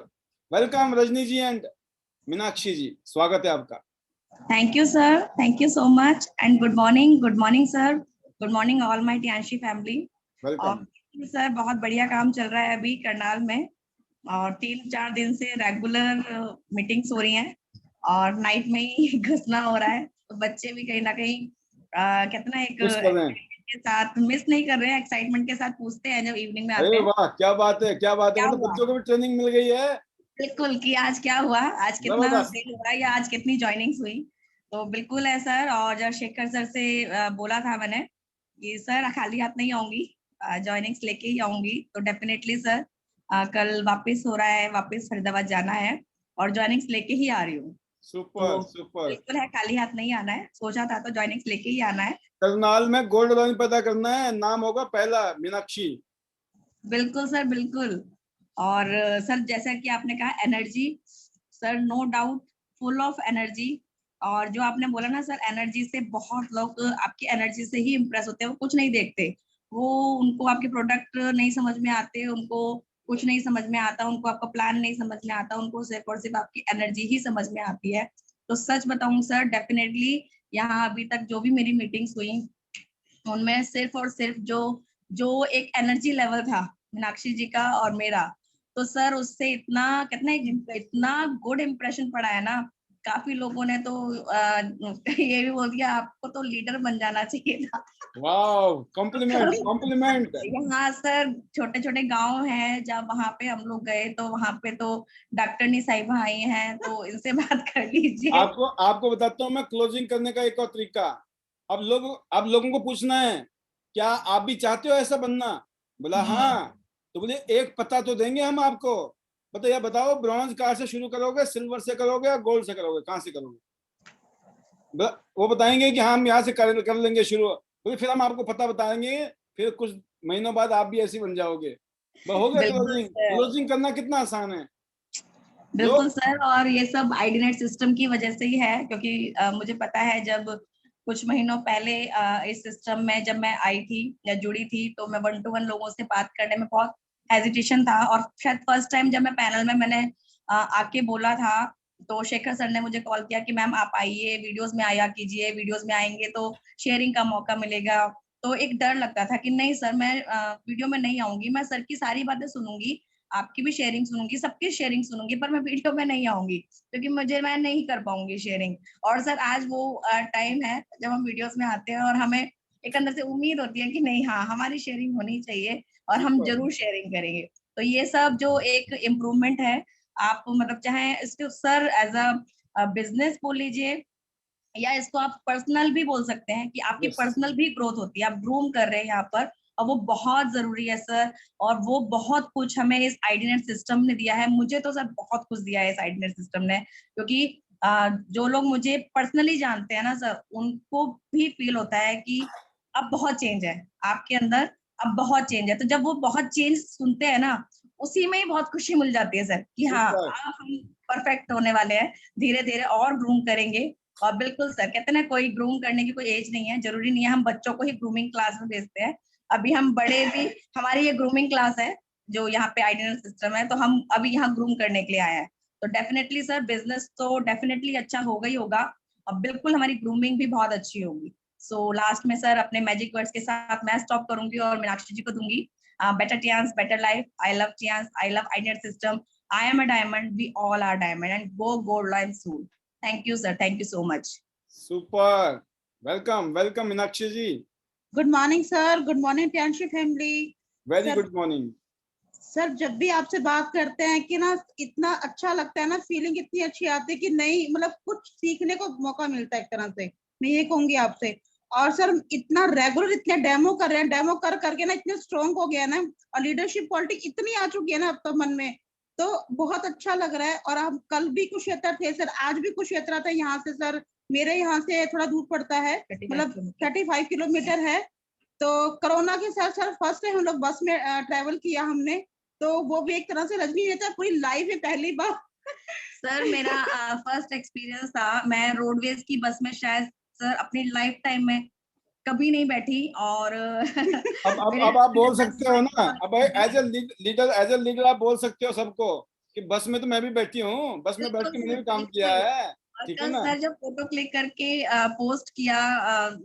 welcome Rajni ji and Meenakshi ji, स्वागत है आपका। Thank you sir, thank you so much and good morning sir, good morning all my Tianshi family. Welcome sir, बहुत बढ़िया काम चल रहा है अभी करनाल में, और 3-4 दिन से रेगुलर मीटिंग्स हो रही हैं, और नाइट में ही घुसना हो रहा है। तो बच्चे भी कहीं ना कहीं कितना एक के साथ मिस नहीं कर रहे हैं, एक्साइटमेंट के साथ पूछते हैं जब इवनिंग में आते हैं। वाह, क्या बात है, क्या बात है। मतलब बच्चों को भी ट्रेनिंग मिल गई है। बिल्कुल, कि आज क्या हुआ, आज कितना सेल हुआ, या आज कितनी जॉइनिंग्स हुई। तो बिल्कुल है सर। और जब शेखर सर से बोला था मैंने कि सर खाली हाथ नहीं आऊंगी, जॉइनिंग्स लेके ही आऊंगी। तो डेफिनेटली सर, कल वापस हो रहा है, वापस फरीदाबाद जाना है और जॉइनिंग्स लेके ही आ रही हूँ। सुपर तो सुपर, बिल्कुल है, खाली हाथ नहीं आना है। सोचा था तो जॉइनिंग्स लेके ही आना है। करनाल में गोल्ड लाइन पैदा करना है, नाम होगा पहला मीनाक्षी। बिल्कुल सर, बिल्कुल। और सर, जैसा कि आपने कहा energy, sir no doubt full of energy. और जो आपने बोला ना सर, एनर्जी से बहुत लोग आपकी एनर्जी से ही इम्प्रेस होते हैं। वो कुछ नहीं देखते, वो उनको आपके प्रोडक्ट नहीं समझ में आते, उनको कुछ नहीं समझ में आता, उनको आपका प्लान नहीं समझ में आता, उनको सिर्फ और सिर्फ आपकी एनर्जी ही समझ में आती है। तो सच बताऊं सर, डेफिनेटली यहाँ अभी तक जो भी मेरी मीटिंग्स हुई, उनमें सिर्फ और सिर्फ जो एक एनर्जी लेवल था मीनाक्षी जी का और मेरा, तो सर उससे इतना कितना इतना गुड इम्प्रेशन पड़ा है ना। काफी लोगों ने तो ये भी बोल दिया आपको तो लीडर बन जाना चाहिए था। Wow, compliment compliment. यहाँ सर छोटे छोटे गांव हैं, जब वहां पे हम लोग गए तो वहां पे तो डॉक्टरनी साहिबा आई हैं, तो इनसे बात कर लीजिए। आपको आपको बताता हूँ मैं क्लोजिंग करने का एक और तरीका। अब लोगों को पूछना है क्या आप भी चाहते हो ऐसा बनना? बोला हाँ, तो बोले एक पता तो देंगे हम आपको। पता या बताओ, ब्रॉन्ज कहाँ से शुरू करोगे, सिल्वर से करोगे या गोल्ड से करोगे, कहाँ से करोगे? वो बताएंगे कि हाँ हम यहाँ से कर लेंगे शुरू, तो फिर हम आपको पता बताएंगे, फिर कुछ महीनों बाद आप भी ऐसे बन जाओगे। हो गया बिल्कुल क्लोजिंग। सर, क्लोजिंग करना कितना आसान है। बिल्कुल सर। और ये सब आईडीनेट सिस्टम की वजह से ही है, क्योंकि मुझे पता है जब कुछ महीनों पहले इस सिस्टम में जब मैं आई थी या जुड़ी थी, तो मैं 1 to 1 लोगों से बात करने में बहुत हेजिटेशन था। और शायद फर्स्ट टाइम जब मैं पैनल में मैंने आके बोला था, तो शेखर सर ने मुझे कॉल किया कि मैम आप आइए, वीडियोस में आया कीजिए, वीडियोस में आएंगे तो शेयरिंग का मौका मिलेगा। तो एक डर लगता था कि नहीं सर, मैं वीडियो में नहीं आऊंगी, मैं सर की सारी बातें सुनूंगी, आपकी भी शेयरिंग सुनूंगी, सबकी शेयरिंग सुनूंगी, पर मैं वीडियो में नहीं आऊंगी क्योंकि मैं नहीं कर पाऊंगी शेयरिंग। और सर आज वो टाइम है जब हम वीडियोस में आते हैं और हमें एक अंदर से उम्मीद होती है कि नहीं, हाँ हमारी शेयरिंग होनी चाहिए और हम जरूर शेयरिंग करेंगे। तो ये सब जो एक इम्प्रूवमेंट है, आप मतलब चाहे इसको सर एज अ बिजनेस बोल लीजिए, या इसको आप पर्सनल भी बोल सकते हैं कि आपकी पर्सनल भी ग्रोथ होती है, आप ग्रूम कर रहे हैं यहाँ पर, और वो बहुत जरूरी है सर। और वो बहुत कुछ हमें इस आईडीनेट सिस्टम ने दिया है, मुझे तो सर बहुत कुछ दिया है इस आईडीनेट सिस्टम ने, क्योंकि जो लोग मुझे पर्सनली जानते हैं ना सर, उनको भी फील होता है कि अब बहुत चेंज है आपके अंदर, अब बहुत चेंज है। तो जब वो बहुत चेंज सुनते हैं ना, उसी में ही बहुत खुशी मिल जाती है सर कि हाँ अब हम परफेक्ट होने वाले हैं, धीरे धीरे और ग्रूम करेंगे। और बिल्कुल सर, कहते हैं ना कोई ग्रूम करने की कोई एज नहीं है, जरूरी नहीं है हम बच्चों को ही ग्रूमिंग क्लास में भेजते हैं, अभी हम बड़े भी, हमारी ये ग्रूमिंग क्लास है जो यहाँ पे आइडेंटिटी सिस्टम है, तो हम अभी यहाँ ग्रूम करने के लिए आए हैं। तो डेफिनेटली सर बिजनेस तो डेफिनेटली अच्छा होगा ही होगा, और बिल्कुल हमारी ग्रूमिंग भी बहुत अच्छी होगी। सो लास्ट में सर अपने मैजिक वर्ड्स के साथ मैं स्टॉप करूंगी और मीनाक्षी जी को दूंगी। Better Tiens, better life, I love Tiens, I love identity system, I am a diamond, we all are diamond, and go gold line soon. Thank you, sir. Thank you so much. Super, welcome welcome Meenakshi ji. Good morning sir, good morning Tianshi family. Very good morning sir जब भी आपसे बात करते हैं कि ना इतना अच्छा लगता है ना, फीलिंग इतनी अच्छी आती है कि नहीं मतलब कुछ सीखने को मौका मिलता है एक तरह से, मैं ये कहूंगी आपसे। और सर इतना रेगुलर इतने डेमो कर रहे हैं, डेमो कर करके ना इतने स्ट्रॉन्ग हो गया ना, और लीडरशिप क्वालिटी इतनी आ चुकी है ना अब तो मन में, तो बहुत अच्छा लग रहा है। और हम कल भी कुरुक्षेत्र थे सर, आज भी कुरुक्षेत्र था यहाँ से सर, मेरे यहाँ से थोड़ा दूर पड़ता है, मतलब 35 किलोमीटर है। तो कोरोना के साथ सर फर्स्ट टाइम हम लोग बस में ट्रेवल किया हमने, तो वो भी एक तरह से रजनी रहता है पूरी लाइफ में पहली बार। सर मेरा फर्स्ट एक्सपीरियंस था, मैं रोडवेज की बस में शायद सर अपनी लाइफ टाइम में कभी नहीं बैठी। और अब आप बोल सकते हो ना, अब एज ए लीडर आप बोल सकते हो सबको कि बस में तो मैं भी बैठी हूँ, बस में बैठ के मैंने भी काम किया है, ठीक है ना। सर जब फोटो क्लिक करके पोस्ट किया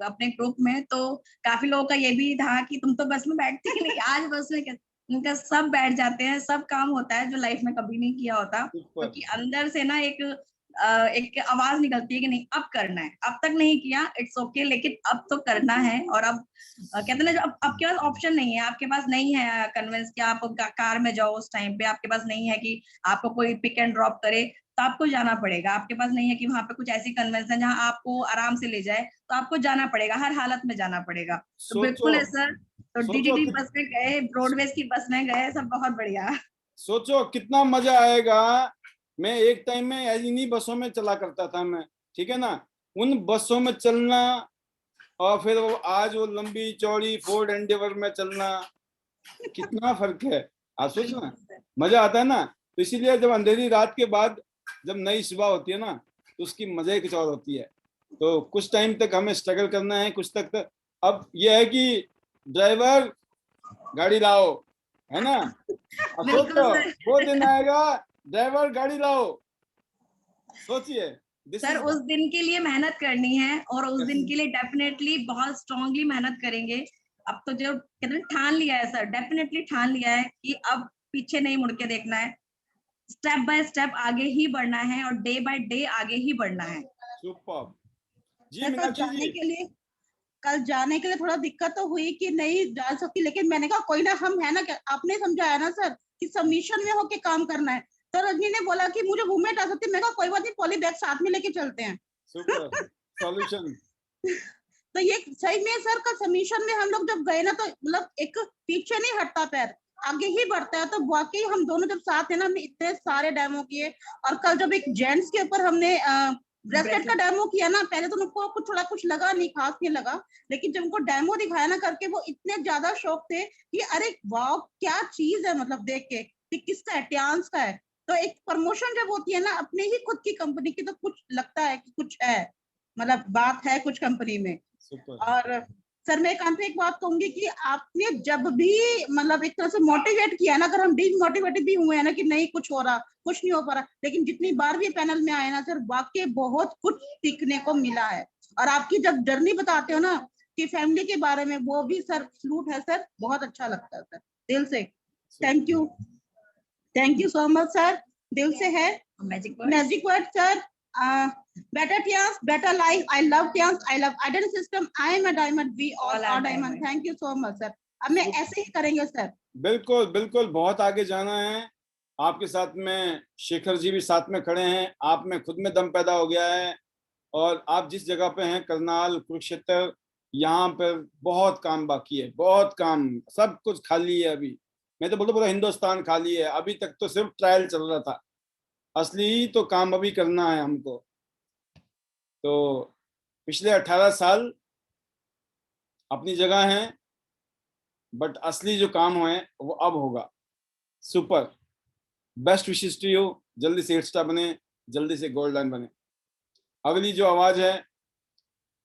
अपने ग्रुप में, तो काफी लोगों का ये भी था कि तुम तो बस में बैठती ही नहीं, आज बस में उनका सब बैठ जाते हैं, सब काम होता है जो लाइफ में कभी नहीं किया होता, क्योंकि अंदर से ना एक आवाज निकलती है कि नहीं अब करना है, अब तक नहीं किया इट्स ओके, लेकिन अब तो करना है। और अब कहते हैं ना, जो अब आपके पास ऑप्शन नहीं है, आपके पास नहीं है कन्विंस कि आप कार में जाओ, उस टाइम पे आपके पास नहीं है कि आपको कोई पिक एंड ड्रॉप करे, तो आपको जाना पड़ेगा। आपके पास नहीं है कि वहां पे कुछ ऐसी कन्वेंस है जहाँ आपको आराम से ले जाए, तो आपको जाना पड़ेगा, हर हालत में जाना पड़ेगा। तो बिल्कुल है सर, तो डीडीडी बस में गए, ब्रॉडवेज की बस में गए, सब बहुत बढ़िया। सोचो कितना मजा आएगा। मैं एक टाइम में इन्हीं बसों में चला करता था मैं, ठीक है ना, उन बसों में चलना, और फिर वो आज वो लंबी चौड़ी फोर्ड एंडेवर में चलना, कितना फर्क है। आप सोचना, मजा आता है ना। तो इसीलिए जब अंधेरी रात के बाद जब नई सुबह होती है ना, तो उसकी मजा ही कुछ और होती है। तो कुछ टाइम तक हमें स्ट्रगल करना है, कुछ तक अब ये है कि ड्राइवर गाड़ी लाओ, है ना। सोचो वो दिन आएगा, ड्राइवर गाड़ी लाओ, सोचिए सर उस दिन के लिए मेहनत करनी है, और उस दिन के लिए डेफिनेटली बहुत स्ट्रांगली मेहनत करेंगे। अब तो जो कहते हैं ठान लिया है सर, डेफिनेटली ठान लिया है कि अब पीछे नहीं मुड़ के देखना है, स्टेप बाय स्टेप आगे ही बढ़ना है और डे बाय डे आगे ही बढ़ना है। सुपर जी। सर, कल जाने के लिए थोड़ा दिक्कत तो हुई कि नहीं जा सकती, लेकिन मैंने कहा कोई ना, हम है ना, आपने समझाया ना सर कि सबमिशन में होके काम करना है। तो रजनी ने बोला कि मुझे वूमेट आ सकती है, मैं कहा कोई बात नहीं, पॉली बैग साथ में लेके चलते हैं। Super solution. तो ये सही में सर का सबमिशन में हम लोग जब गए ना, तो मतलब एक पीछे नहीं हटता पैर, आगे ही बढ़ता है। तो वाकई हम दोनों जब साथ है ना, हमने इतने सारे डेमो किए। और कल जब एक जेंट्स के ऊपर हमने ब्रेसलेट का डेमो किया ना, पहले तो उनको कुछ थोड़ा कुछ लगा नहीं, खास नहीं लगा, लेकिन जब उनको डेमो दिखाया ना करके, वो इतने ज्यादा शौक थे कि अरे वाह क्या चीज है, मतलब देख के कि किसका है, टियांस का है। तो एक प्रमोशन जब होती है ना अपने ही खुद की कंपनी की, तो कुछ लगता है कि कुछ है, मतलब बात है कुछ कंपनी में। और सर मैं एक बात कहूंगी कि आपने जब भी मतलब एक तरह से मोटिवेट किया ना, अगर हम डिमोटिवेटेड भी हुए हैं ना कि नहीं कुछ हो रहा, कुछ नहीं हो पा रहा, लेकिन जितनी बार भी पैनल में आए ना सर, वाकई बहुत कुछ सीखने को मिला है। और आपकी जब जर्नी बताते हो ना कि फैमिली के बारे में, वो भी सर सलूट है सर, बहुत अच्छा लगता है सर, दिल से। Thank you so much sir, दिल से है। Magic word sir, better Tians, better life. I love Tians. I love identity system. I am a diamond. We all are diamond. Thank you so much, sir. अब मैं ऐसे ही करेंगे सर। बिल्कुल बिल्कुल, बहुत आगे जाना है। आपके साथ में शेखर जी भी साथ में खड़े हैं, आप में खुद में दम पैदा हो गया है। और आप जिस जगह पे हैं, करनाल, कुरुक्षेत्र, यहाँ पर बहुत काम बाकी है, बहुत काम, सब कुछ खाली है अभी। मैं तो बोलता पूरा हिंदुस्तान खाली है, अभी तक तो सिर्फ ट्रायल चल रहा था, असली तो काम अभी करना है हमको। तो पिछले 18 साल अपनी जगह हैं, बट असली जो काम है वो अब होगा। Super, best wishes to you. जल्दी से 8 स्टार बने, जल्दी से गोल्ड लाइन बने। अगली जो आवाज है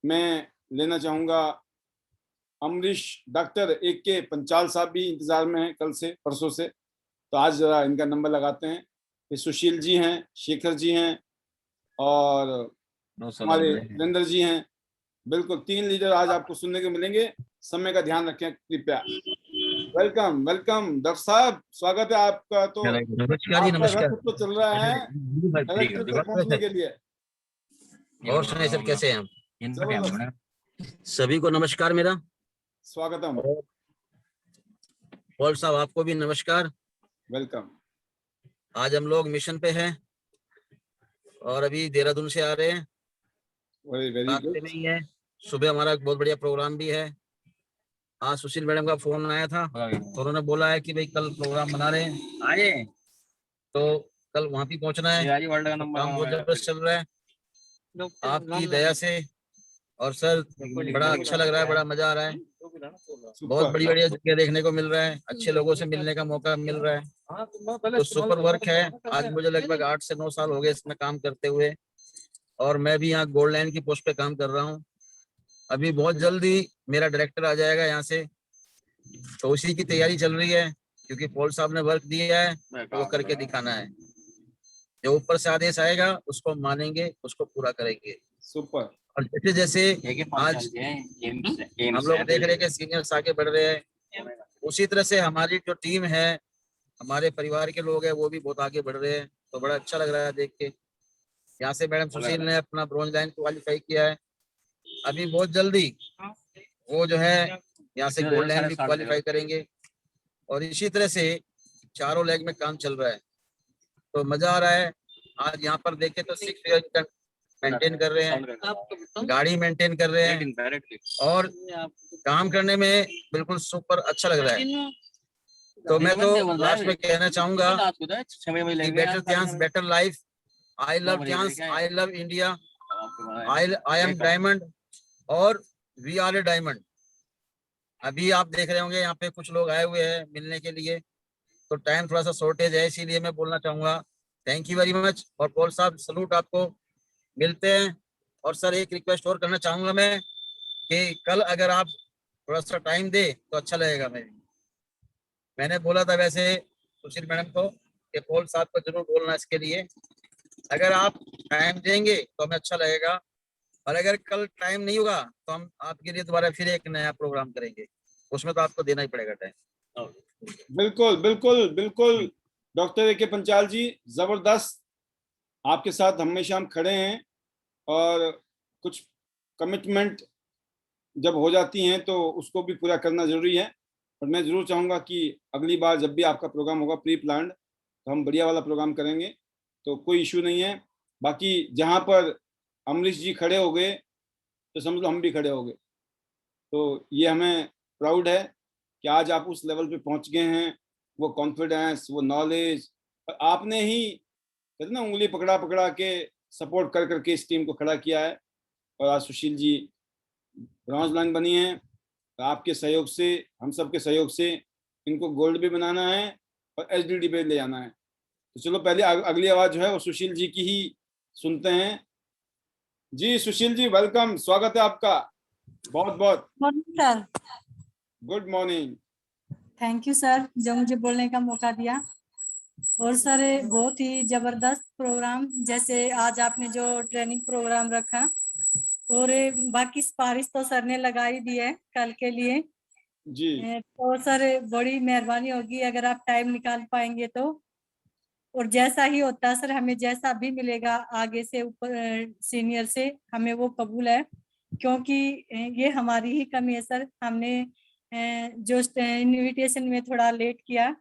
मैं लेना चाहूंगा अमरीश डॉक्टर AK पंचाल साहब भी इंतजार में हैं कल से परसों से, तो आज जरा इनका नंबर लगाते हैं। फिर सुशील जी हैं, शेखर जी हैं और हमारे वीरेंद्र जी हैं। बिल्कुल 3 लीडर आज आपको सुनने को मिलेंगे। समय का ध्यान रखें कृपया। वेलकम वेलकम डॉक्टर साहब, स्वागत है आपका। तो नमस्कार जी, नमस्कार। तो चल रहा है कलेक्टर तक पहुंचने के लिए। और सुनाइए सर, कैसे हैं आप? सभी को नमस्कार, मेरा स्वागतम। पॉल साहब आपको भी नमस्कार, वेलकम। आज हम लोग मिशन पे हैं और अभी देहरादून से आ रहे हैं, रास्ते में ही है। सुबह हमारा एक बहुत बढ़िया प्रोग्राम भी है। आज सुशील मैडम का फोन आया था, तो उन्होंने बोला है कि भाई कल प्रोग्राम बना रहे हैं, आए तो कल वहां भी पहुंचना है। काम बहुत जबरदस्त चल रहा है आपकी दया से। और सर बड़ा अच्छा लग रहा है, बड़ा मजा आ रहा है, बहुत बड़ी बढ़िया जगह देखने को मिल रहा है, अच्छे लोगों से मिलने का मौका मिल रहा है, तो सुपर वर्क है। आज मुझे लगभग 8 से 9 साल हो गए इसमें काम करते हुए, और मैं भी यहाँ गोल्ड लाइन की पोस्ट पे काम कर रहा हूँ। अभी बहुत जल्दी मेरा डायरेक्टर आ जाएगा यहाँ से, तो उसी की तैयारी चल रही है, क्योंकि पॉल साहब ने वर्क दिया है तो वो करके दिखाना है। जो ऊपर से आदेश आएगा उसको मानेंगे, उसको पूरा करेंगे। सुपर। और जैसे आज हम लोग देख रहे हैं कि सीनियर्स आगे बढ़ रहे हैं, उसी तरह से हमारी जो टीम है, हमारे परिवार के लोग हैं, वो भी बहुत आगे बढ़ रहे हैं, तो बड़ा अच्छा लग रहा है देख के। यहाँ से मैडम सुशील ने अपना ब्रॉन्ज लाइन क्वालिफाई किया है, अभी बहुत जल्दी वो जो है यहाँ से गोल्ड लाइन भी क्वालिफाई करेंगे, और इसी तरह से चारों लेग में काम चल रहा है, तो मजा आ रहा है। आज यहाँ पर देखे तो 6 फिगर मेंटेन कर रहे हैं, गाड़ी मेंटेन कर रहे हैं, और काम करने में बिल्कुल सुपर अच्छा लग रहा है। तो मैं तो लास्ट में कहना चाहूंगा better chance, better life, I love chance, I love India, I am diamond और वी आर ए डायमंड। अभी आप देख रहे होंगे यहाँ पे कुछ लोग आए हुए हैं मिलने के लिए, तो टाइम थोड़ा सा शॉर्टेज है, इसीलिए मैं बोलना चाहूंगा थैंक यू वेरी मच। और पॉल साहब सलूट आपको, मिलते हैं। और सर एक रिक्वेस्ट और करना चाहूंगा मैं कि कल अगर आप थोड़ा सा टाइम दे तो अच्छा लगेगा। मैंने बोला था वैसे सुशील मैडम को कि पॉल साहब को जरूर बोलना इसके लिए, अगर आप टाइम देंगे तो हमें अच्छा लगेगा, और अगर कल टाइम नहीं होगा तो हम आपके लिए दोबारा फिर एक नया प्रोग्राम करेंगे, उसमें तो आपको देना ही पड़ेगा टाइम। बिल्कुल बिल्कुल बिल्कुल, डॉक्टर A.K. पंचाल जी, जबरदस्त, आपके साथ हमेशा हम खड़े हैं और कुछ कमिटमेंट जब हो जाती हैं तो उसको भी पूरा करना जरूरी है। और मैं जरूर चाहूँगा कि अगली बार जब भी आपका प्रोग्राम होगा प्री प्लान्ड, तो हम बढ़िया वाला प्रोग्राम करेंगे, तो कोई इशू नहीं है। बाकी जहाँ पर अमरीश जी खड़े हो गए तो समझ लो हम भी खड़े हो गए। तो ये हमें प्राउड है कि आज आप उस लेवल पे पहुंच गए हैं। वो कॉन्फिडेंस, वो नॉलेज, आपने ही कहते ना उंगली पकड़ा पकड़ा के सपोर्ट कर करके इस टीम को खड़ा किया है। और आज सुशील जी ब्रॉन्ज लाइन बनी है, आपके सहयोग से, हम सब के सहयोग से इनको गोल्ड भी बनाना है और एचडीडी पे ले जाना है। तो चलो पहले अगली आवाज जो है वो सुशील जी की ही सुनते हैं। जी सुशील जी, वेलकम, स्वागत है आपका, बहुत बहुत। Morning sir. Good morning. Thank you sir जो मुझे बोलने का मौका दिया। और सर बहुत ही जबरदस्त प्रोग्राम, जैसे आज आपने जो ट्रेनिंग प्रोग्राम रखा, और बाकी सिफारिश तो सर ने लगा ही दी है कल के लिए जी। तो सर बड़ी मेहरबानी होगी अगर आप टाइम निकाल पाएंगे तो। और जैसा ही होता है सर, हमें जैसा भी मिलेगा आगे से ऊपर सीनियर से, हमें वो कबूल है, क्योंकि ये हमारी ही कमी है सर। हमने जो इनविटेशन में थोड़ा लेट किया,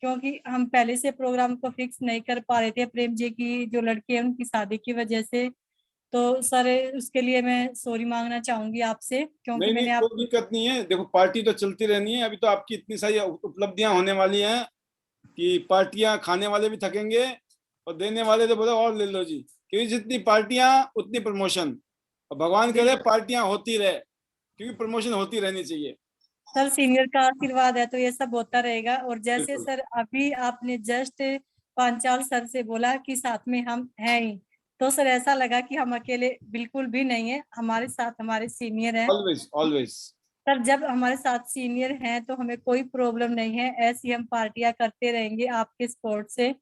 क्योंकि हम पहले से प्रोग्राम को फिक्स नहीं कर पा रहे थे प्रेम जी की जो लड़की है उनकी शादी की वजह से। तो सर उसके लिए मैं सॉरी मांगना चाहूंगी आपसे, क्योंकि नहीं मैंने नहीं, कोई दिक्कत नहीं है। देखो पार्टी तो चलती रहनी है, अभी तो आपकी इतनी सारी उपलब्धियां होने वाली हैं कि पार्टियां खाने वाले भी थकेंगे और देने वाले तो बोले और ले लो जी, क्योंकि जितनी पार्टियां उतनी प्रमोशन। और भगवान करे पार्टियां होती रहे, क्योंकि प्रमोशन होती रहनी चाहिए। सर सीनियर का आशीर्वाद है तो ये सब होता रहेगा। और जैसे बिल्कुल। सर अभी आपने जस्ट पांचाल सर से बोला कि साथ में हम हैं ही, तो सर ऐसा लगा कि हम अकेले बिल्कुल भी नहीं है, हमारे साथ हमारे सीनियर हैं। Always always. सर जब हमारे साथ सीनियर हैं तो हमें कोई प्रॉब्लम नहीं है, ऐसी हम पार्टियां करते रहेंगे आपके सपोर्ट से।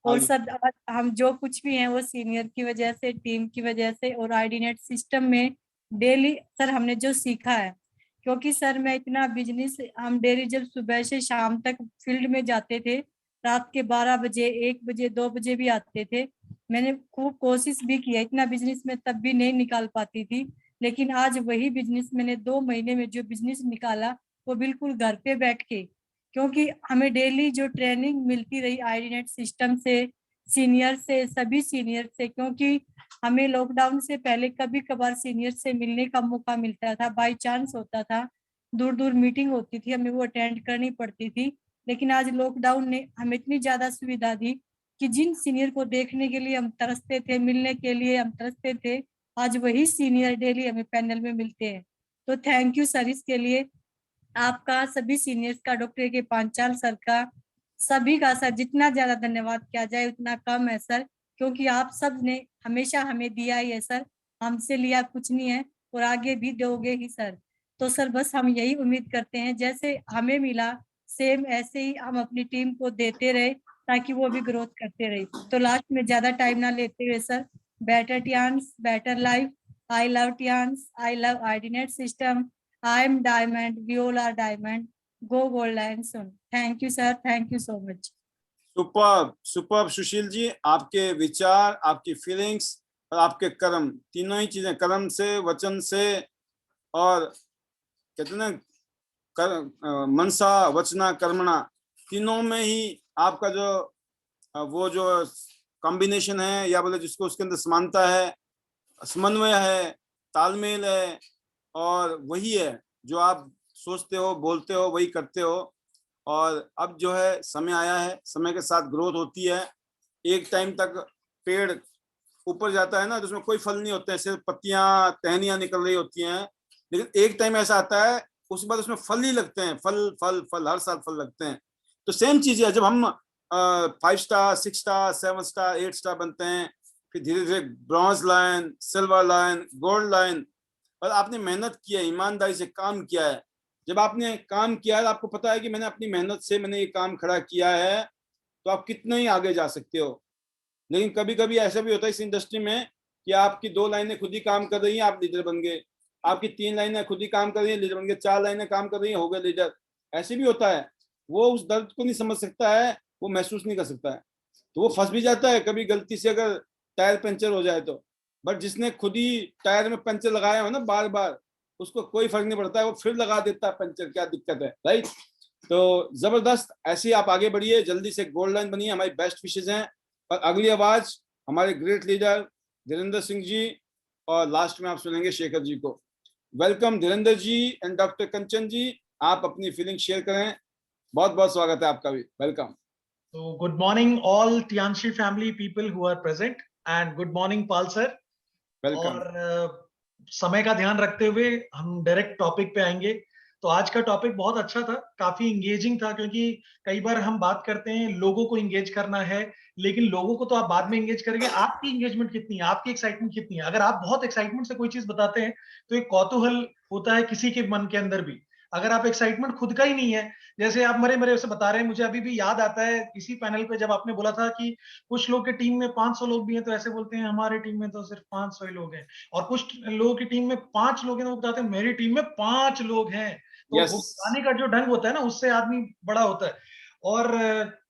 और सर हम जो कुछ भी हैं वो सीनियर की वजह से, टीम की वजह से, और आईडीनेट सिस्टम में डेली सर हमने जो सीखा है, क्योंकि सर मैं इतना बिजनेस, हम डेली जब सुबह से शाम तक फील्ड में जाते थे, रात के 12 बजे 1 बजे 2 बजे भी आते थे। मैंने खूब कोशिश भी किया, इतना बिजनेस में तब भी नहीं निकाल पाती थी, लेकिन आज वही बिजनेस मैंने 2 महीने में जो बिजनेस निकाला वो बिल्कुल घर पे बैठ के, क्योंकि हमें डेली जो ट्रेनिंग मिलती रही आईडीनेट सिस्टम से, सीनियर से, सभी सीनियर से, क्योंकि हमें लॉकडाउन से पहले कभी कभार सीनियर से मिलने का मौका मिलता था, बाय चांस होता था, दूर दूर मीटिंग होती थी हमें वो अटेंड करनी पड़ती थी। लेकिन आज लॉकडाउन ने हमें इतनी ज्यादा सुविधा दी कि जिन सीनियर को देखने के लिए हम तरसते थे, मिलने के लिए हम तरसते थे, आज वही सीनियर डेली हमें पैनल में मिलते हैं। तो थैंक यू सर इसके लिए, आपका, सभी सीनियर्स का, डॉक्टर के पांचाल सर का, सभी का सर। जितना ज्यादा धन्यवाद किया जाए उतना कम है सर, क्योंकि आप सब ने हमेशा हमें दिया ही है सर, हमसे लिया कुछ नहीं है और आगे भी दोगे ही सर। तो सर बस हम यही उम्मीद करते हैं जैसे हमें मिला सेम ऐसे ही हम अपनी टीम को देते रहे, ताकि वो भी ग्रोथ करते रहे। तो लास्ट में ज्यादा टाइम ना लेते हुए sir, better Tiens better life, I love Tiens, I love IDNet system, I am diamond, we all are diamond, go gold and soon. Thank you sir, thank you so much. Superb superb Sushil ji, आपके विचार, आपकी फीलिंग्स और आपके कर्म, तीनों ही चीजें, कर्म से, वचन से, और कहते हैं ना मनसा वचना कर्मणा, तीनों में ही आपका जो वो जो कॉम्बिनेशन है, या बोले जिसको उसके अंदर समानता है, समन्वय है, तालमेल है, और वही है जो आप सोचते हो, बोलते हो, वही करते हो। और अब जो है समय आया है, समय के साथ ग्रोथ होती है। एक टाइम तक पेड़ ऊपर जाता है ना तो उसमें कोई फल नहीं होते हैं, सिर्फ पत्तियां टहनियां निकल रही होती हैं। लेकिन एक टाइम ऐसा आता है उसके बाद उसमें फल ही लगते हैं, फल फल फल, हर साल फल लगते हैं। तो सेम चीज है, जब हम 5 स्टार 6 स्टार 7 स्टार 8 स्टार बनते हैं, फिर धीरे धीरे bronze line, silver line, gold line, और आपने मेहनत की है, ईमानदारी से काम किया है। जब आपने काम किया है, आपको पता है कि मैंने अपनी मेहनत से मैंने ये काम खड़ा किया है, तो आप कितने ही आगे जा सकते हो। लेकिन कभी कभी ऐसा भी होता है इस इंडस्ट्री में कि आपकी 2 लाइनें खुद ही काम कर रही हैं, आप लीडर बन गए, आपकी 3 लाइनें खुद ही काम कर रही हैं, लीडर बन गए, 4 लाइनें काम कर रही हैं, हो गए लीडर। ऐसे भी होता है। वो उस दर्द को नहीं समझ सकता है वो महसूस नहीं कर सकता है, तो वो फंस भी जाता है कभी गलती से अगर टायर पंचर हो जाए तो। बट जिसने खुद ही टायर में पंचर लगाया हो ना बार बार, उसको कोई फर्क नहीं पड़ता है, वो फिर लगा देता है पंचर, क्या दिक्कत है, राइट। तो जबरदस्त, ऐसे ही आप आगे बढ़िए, जल्दी से गोल्ड लाइन बनिए, हमारी बेस्ट विशेज हैं। और अगली आवाज हमारे ग्रेट लीडर धीरेन्द्र सिंह जी, और लास्ट में आप सुनेंगे शेखर जी को। Welcome Dhirendra ji and doctor Kanchan ji, आप अपनी फीलिंग शेयर करें। बहुत बहुत स्वागत है आपका भी, welcome. So good morning all Tianshi family people who are present and good morning Pal sir. Welcome. और समय का ध्यान रखते हुए हम डायरेक्ट टॉपिक पे आएंगे। तो आज का टॉपिक बहुत अच्छा था, काफी इंगेजिंग था, क्योंकि कई बार हम बात करते हैं लोगों को इंगेज करना है, लेकिन लोगों को तो आप बाद में इंगेज करेंगे, आपकी इंगेजमेंट कितनी है, आपकी एक्साइटमेंट कितनी है। अगर आप बहुत एक्साइटमेंट से कोई चीज बताते हैं तो एक कौतूहल होता है किसी के मन के अंदर भी। अगर आप एक्साइटमेंट खुद का ही नहीं है, जैसे आप मरे से बता रहे हैं, मुझे अभी भी याद आता है इसी पैनल पे जब आपने बोला था कि कुछ लोग की टीम में 500 लोग भी हैं, तो ऐसे बोलते हैं हमारी टीम में तो सिर्फ 500 ही लोग हैं, और कुछ लोगों की टीम में 5 लोग हैं तो बताते हैं मेरी टीम में 5 लोग हैं। तो वो बताने का जो ढंग होता है ना, उससे आदमी बड़ा होता है। और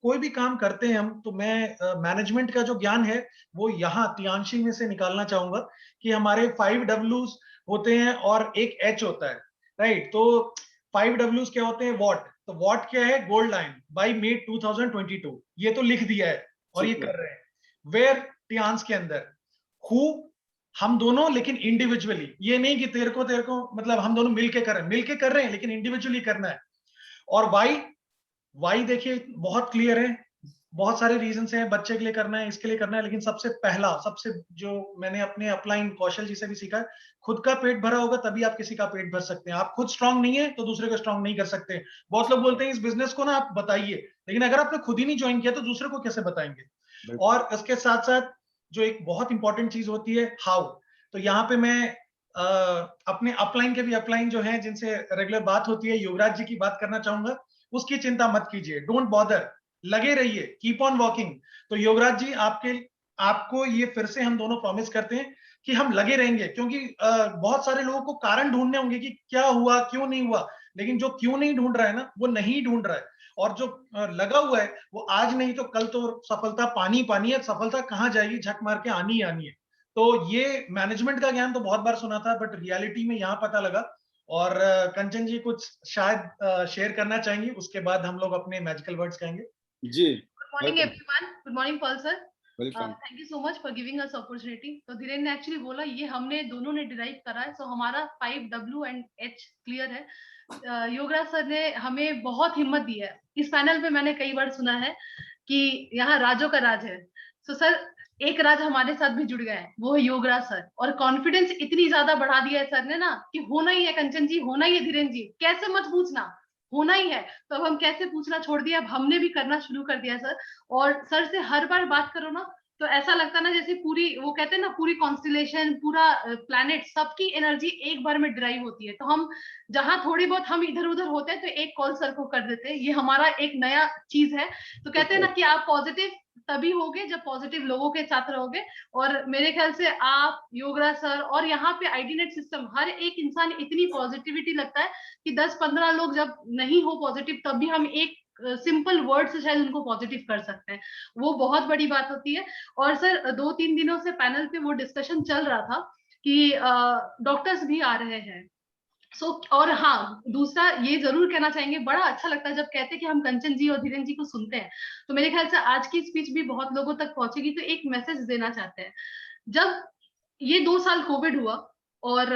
कोई भी काम करते हैं हम, तो मैं मैनेजमेंट का जो ज्ञान है वो यहाँ तियांशी में से निकालना चाहूंगा कि हमारे 5 W's होते हैं और एक H होता है, राइट। तो 5 W's क्या होते हैं? वॉट, तो वॉट क्या है? गोल्ड लाइन बाय May 2022, ये तो लिख दिया है और ये कर रहे हैं। वेयर, टियांस के अंदर। हु, हम दोनों, लेकिन इंडिविजुअली, ये नहीं कि तेरे को मतलब हम दोनों मिलके कर रहे हैं लेकिन इंडिविजुअली करना है। और वाई देखिए बहुत क्लियर है, बहुत सारे रीजंस हैं, बच्चे के लिए करना है, इसके लिए करना है, लेकिन सबसे पहला, सबसे जो मैंने अपने अपलाइन कौशल जी से भी सीखा है, खुद का पेट भरा होगा तभी आप किसी का पेट भर सकते हैं। आप खुद स्ट्रांग नहीं है तो दूसरे को स्ट्रांग नहीं कर सकते। बहुत लोग बोलते हैं इस बिजनेस को ना आप बताइए, लेकिन अगर आपने खुद ही नहीं ज्वाइन किया तो दूसरे को कैसे बताएंगे। और इसके साथ साथ जो एक बहुत इंपॉर्टेंट चीज होती है, हाउ। तो यहाँ पे मैं अपने अपलाइन के भी अपलाइन जो है जिनसे रेगुलर बात होती है, युवराज जी की बात करना चाहूंगा। उसकी चिंता मत कीजिए, डोंट बॉदर, लगे रहिए, कीप ऑन वॉकिंग। तो युवराज जी आपको ये फिर से हम दोनों प्रॉमिस करते हैं कि हम लगे रहेंगे, क्योंकि बहुत सारे लोगों को कारण ढूंढने होंगे कि क्या हुआ, क्यों नहीं हुआ, लेकिन जो क्यों नहीं ढूंढ रहा है ना, वो नहीं ढूंढ रहा है। और जो लगा हुआ है वो आज नहीं तो कल तो सफलता पानी है। सफलता कहाँ जाएगी, झक मार के आनी है। तो ये मैनेजमेंट का ज्ञान तो बहुत बार सुना था, बट रियलिटी में यहाँ पता लगा। और कंचन जी कुछ शायद शेयर करना चाहेंगी, उसके बाद हम लोग अपने मैजिकल वर्ड्स कहेंगे जी। Good morning everyone, good morning Paul sir, thank you so much for giving us opportunity. तो धीरेन्द्र ने एक्चुअली बोला, ये हमने दोनों ने डिराइव करा है, सो हमारा 5 W एंड H क्लियर है। योगराज सर ने हमें बहुत हिम्मत दी है। इस पैनल पे मैंने कई बार सुना है कि यहाँ राजों का राज है। सो सर, एक राज हमारे साथ भी जुड़ गया है, वो है योगराज सर। और कॉन्फिडेंस इतनी ज्यादा बढ़ा दिया है सर ने ना, कि होना ही है कंचन जी, होना ही है धीरेन्द्र जी, कैसे मत पूछना, होना ही है। तो अब हम कैसे पूछना छोड़ दिया, अब हमने भी करना शुरू कर दिया सर। और सर से हर बार बात करो ना तो ऐसा लगता ना जैसे पूरी, वो कहते हैं ना, पूरी कॉन्स्टिलेशन, पूरा प्लैनेट, सबकी एनर्जी एक बार में ड्राइव होती है। तो हम जहां थोड़ी बहुत हम इधर उधर होते हैं तो एक कॉल सर को कर देते हैं। ये हमारा एक नया चीज है। तो कहते हैं ना कि आप पॉजिटिव तभी होगे जब पॉजिटिव लोगों के साथ रहोगे। और मेरे ख्याल से आप, योगराज सर और यहाँ पे आईडीनेट सिस्टम, हर एक इंसान इतनी पॉजिटिविटी लगता है कि 10-15 लोग जब नहीं हो पॉजिटिव तब भी हम एक सिंपल वर्ड से शायद उनको पॉजिटिव कर सकते हैं। वो बहुत बड़ी बात होती है। और सर 2-3 दिनों से पैनल पे वो डिस्कशन चल रहा था कि डॉक्टर्स भी आ रहे हैं। और हाँ, दूसरा ये जरूर कहना चाहेंगे, बड़ा अच्छा लगता है जब कहते हैं कि हम कंचन जी और धीरेन्द्र जी को सुनते हैं। तो मेरे ख्याल से आज की स्पीच भी बहुत लोगों तक पहुंचेगी। तो एक मैसेज देना चाहते हैं, जब ये 2 साल कोविड हुआ और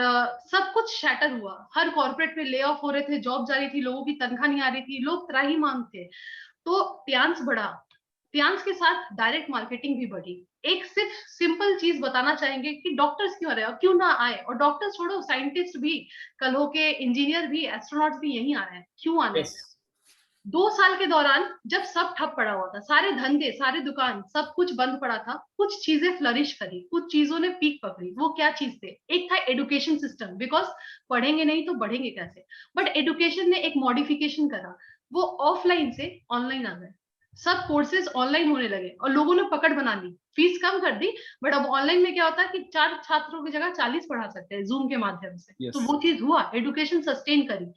सब कुछ शैटर हुआ, हर कॉर्पोरेट में ले ऑफ हो रहे थे, जॉब जा रही थी, लोगों की तनख्वाह नहीं आ रही थी, लोग त्राहिमाम थे, तो टियांस बढ़ा। टियांस के साथ डायरेक्ट मार्केटिंग भी बढ़ी। एक सिर्फ सिंपल चीज बताना चाहेंगे कि डॉक्टर्स क्यों आ रहे हैं और क्यों ना आए, और डॉक्टर्स छोड़ो, साइंटिस्ट भी, कल हो के इंजीनियर भी, एस्ट्रोनॉट्स भी यहीं आ रहे हैं, क्यों आने हैं। 2 साल के दौरान जब सब ठप पड़ा हुआ था, सारे धंधे, सारे दुकान, सब कुछ बंद पड़ा था, कुछ चीजें फ्लरिश करी, कुछ चीजों ने पीक पकड़ी। वो क्या चीज थे? एक था एजुकेशन सिस्टम, बिकॉज पढ़ेंगे नहीं तो बढ़ेंगे कैसे। बट एजुकेशन ने एक मॉडिफिकेशन करा, वो ऑफलाइन से ऑनलाइन आ गए, सब कोर्सेज ऑनलाइन होने लगे और लोगों ने पकड़ बना ली, फीस कम कर दी। बट अब ऑनलाइन में क्या होता है कि 4 छात्रों की जगह 40 पढ़ा सकते हैं जूम के माध्यम से। तो वो चीज हुआ, एजुकेशन सस्टेन करी।